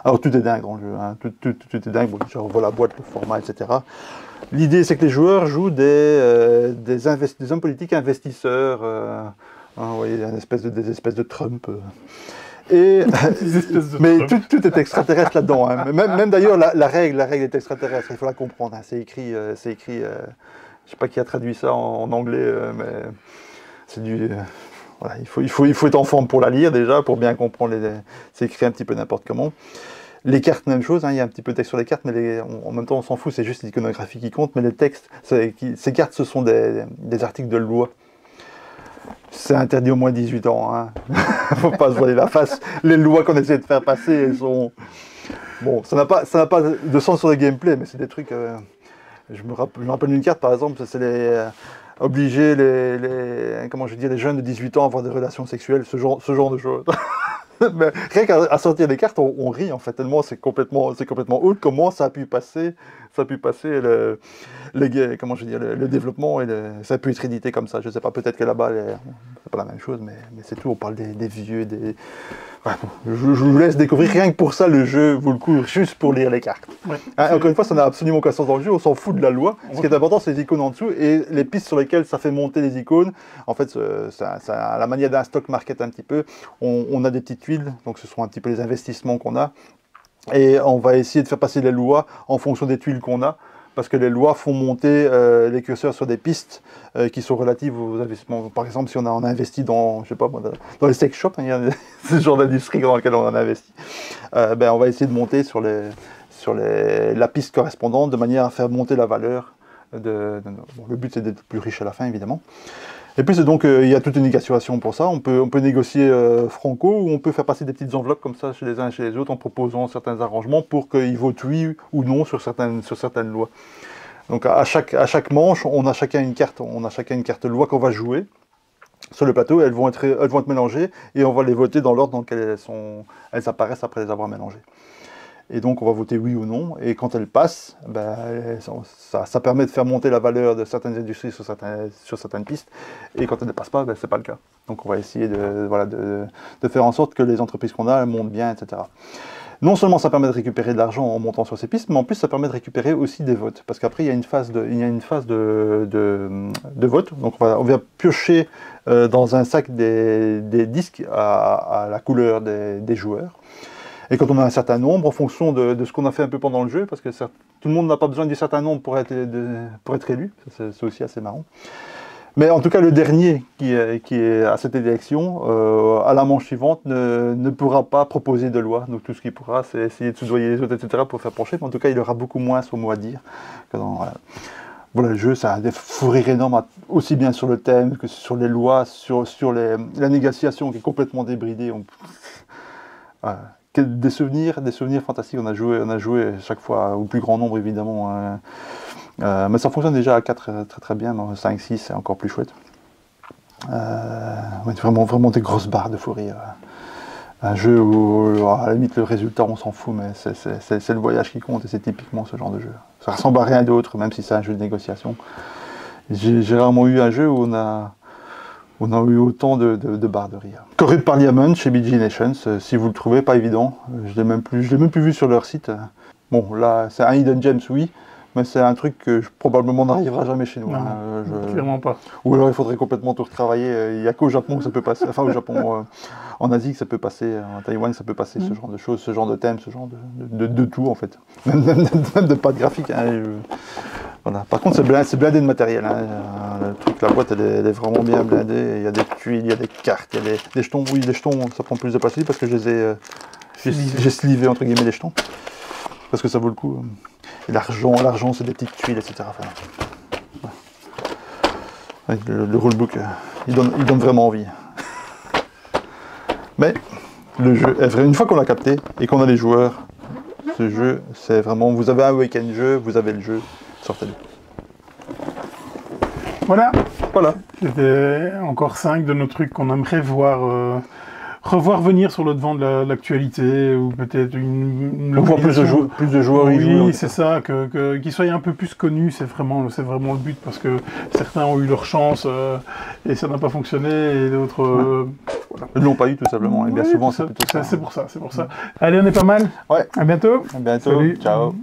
Alors tout est dingue dans le jeu, hein. Tout est dingue, bon, genre voilà, boîte, le format, etc. L'idée, c'est que les joueurs jouent des hommes politiques investisseurs. Vous voyez, des espèces de Trump. Mais tout est extraterrestre là-dedans. Hein. Même d'ailleurs, la règle est extraterrestre, il faut la comprendre. Hein. C'est écrit, je ne sais pas qui a traduit ça en anglais, mais c'est du... voilà, il faut être en forme pour la lire déjà, pour bien comprendre. C'est écrit un petit peu n'importe comment. Les cartes, même chose, hein, il y a un petit peu de texte sur les cartes, mais en même temps on s'en fout, c'est juste l'iconographie qui compte, mais les textes, ces cartes, ce sont des articles de loi. C'est interdit au moins 18 ans, hein. Faut pas se voiler la face. Les lois qu'on essaie de faire passer, elles sont... Bon, ça n'a pas de sens sur le gameplay, mais c'est des trucs... Je me rappelle d'une carte, par exemple, c'est obliger les jeunes de 18 ans à avoir des relations sexuelles, ce genre de choses. Mais rien qu'à sortir les cartes, on rit en fait, tellement c'est complètement old. Comment ça a pu passer le développement et ça a pu être édité comme ça. Je sais pas, peut-être que là-bas c'est pas la même chose, mais c'est tout. On parle des vieux, ouais, je vous laisse découvrir rien que pour ça le jeu vaut le coup juste pour lire les cartes. Ouais, hein, encore une fois, ça n'a absolument aucun sens dans le jeu. On s'en fout de la loi. Ce qui est important, c'est les icônes en dessous et les pistes sur lesquelles ça fait monter les icônes. En fait, ça a la manière d'un stock market un petit peu. On a des petites tuiles, donc ce sont un petit peu les investissements qu'on a. Et on va essayer de faire passer les lois en fonction des tuiles qu'on a, parce que les lois font monter les curseurs sur des pistes qui sont relatives aux investissements. Par exemple, si on a investi dans, je sais pas, dans les sex shops, hein, il y a ce genre d'industrie dans lequel on a investi, on va essayer de monter sur la piste correspondante de manière à faire monter la valeur. Bon, le but c'est d'être plus riche à la fin, évidemment. Et puis donc il y a toute une négociation pour ça. On peut négocier franco, ou on peut faire passer des petites enveloppes comme ça chez les uns et chez les autres en proposant certains arrangements pour qu'ils votent oui ou non sur certaines lois. Donc à chaque manche, on a chacun une carte loi qu'on va jouer. sur le plateau, et elles vont être mélangées, et on va les voter dans l'ordre dans lequel elles apparaissent après les avoir mélangées. Et donc on va voter oui ou non, et quand elles passent, ben, ça permet de faire monter la valeur de certaines industries sur certaines pistes, et quand elles ne passent pas, ben, ce n'est pas le cas. Donc on va essayer de faire en sorte que les entreprises qu'on a, elles montent bien, etc. Non seulement ça permet de récupérer de l'argent en montant sur ces pistes, mais en plus ça permet de récupérer aussi des votes. Parce qu'après il y a une phase de vote. Donc on vient piocher dans un sac des disques à la couleur des joueurs. Et quand on a un certain nombre, en fonction de ce qu'on a fait un peu pendant le jeu, parce que tout le monde n'a pas besoin d'un certain nombre pour être élu, c'est aussi assez marrant. Mais en tout cas, le dernier qui est à cette élection, à la manche suivante, ne pourra pas proposer de loi. Donc tout ce qu'il pourra, c'est essayer de soudoyer les autres, etc., pour faire pencher. Mais en tout cas, il aura beaucoup moins son mot à dire. Voilà. Voilà, le jeu, ça a des fous rires énormes, aussi bien sur le thème que sur les lois, sur la négociation qui est complètement débridée. Des souvenirs fantastiques. On a joué chaque fois au plus grand nombre, évidemment. Mais ça fonctionne déjà à 4 très très bien, 5, 6 c'est encore plus chouette. Vraiment des grosses barres de fou rire. Un jeu où à la limite le résultat on s'en fout, mais c'est le voyage qui compte, et c'est typiquement ce genre de jeu. Ça ressemble à rien d'autre, même si c'est un jeu de négociation. J'ai rarement eu un jeu où on a eu autant de barres de rire. Corrupt Parliament chez BG Nations, si vous le trouvez, pas évident. Je l'ai même plus vu sur leur site. Bon, là, c'est un Hidden Gems, oui, mais c'est un truc que probablement n'arrivera jamais chez nous. Non, clairement pas. Ou alors il faudrait complètement tout retravailler. Il n'y a qu'au Japon que ça peut passer, enfin au Japon, en Asie que ça peut passer, en Taïwan ça peut passer, ce genre de choses, ce genre de thème, ce genre de tout en fait. Même de pas de graphique. Hein, voilà. Par contre, c'est blindé de matériel. Hein. Le truc, la boîte, elle est vraiment bien blindée. Il y a des tuiles, il y a des cartes, il y a des jetons. Oui, les jetons, ça prend plus de place parce que j'ai slivé entre guillemets les jetons. Parce que ça vaut le coup. Et l'argent, c'est des petites tuiles, etc. Enfin, ouais. Le rulebook, il donne vraiment envie. Mais le jeu est vrai. Une fois qu'on l'a capté et qu'on a les joueurs, ce jeu, c'est vraiment. Vous avez un week-end jeu, vous avez le jeu. Sortez-le. Voilà. Voilà. C'était encore 5 de nos trucs qu'on aimerait revoir venir sur le devant de l'actualité, ou peut-être une voir plus de joueurs y jouer. Oui, c'est ça, qu'ils soient un peu plus connus, c'est vraiment le but, parce que certains ont eu leur chance et ça n'a pas fonctionné, et d'autres... Voilà. Ils ne l'ont pas eu tout simplement, et bien souvent c'est plutôt ça. C'est pour ça. Allez, on est pas mal. Ouais. À bientôt. À bientôt. Salut. Ciao.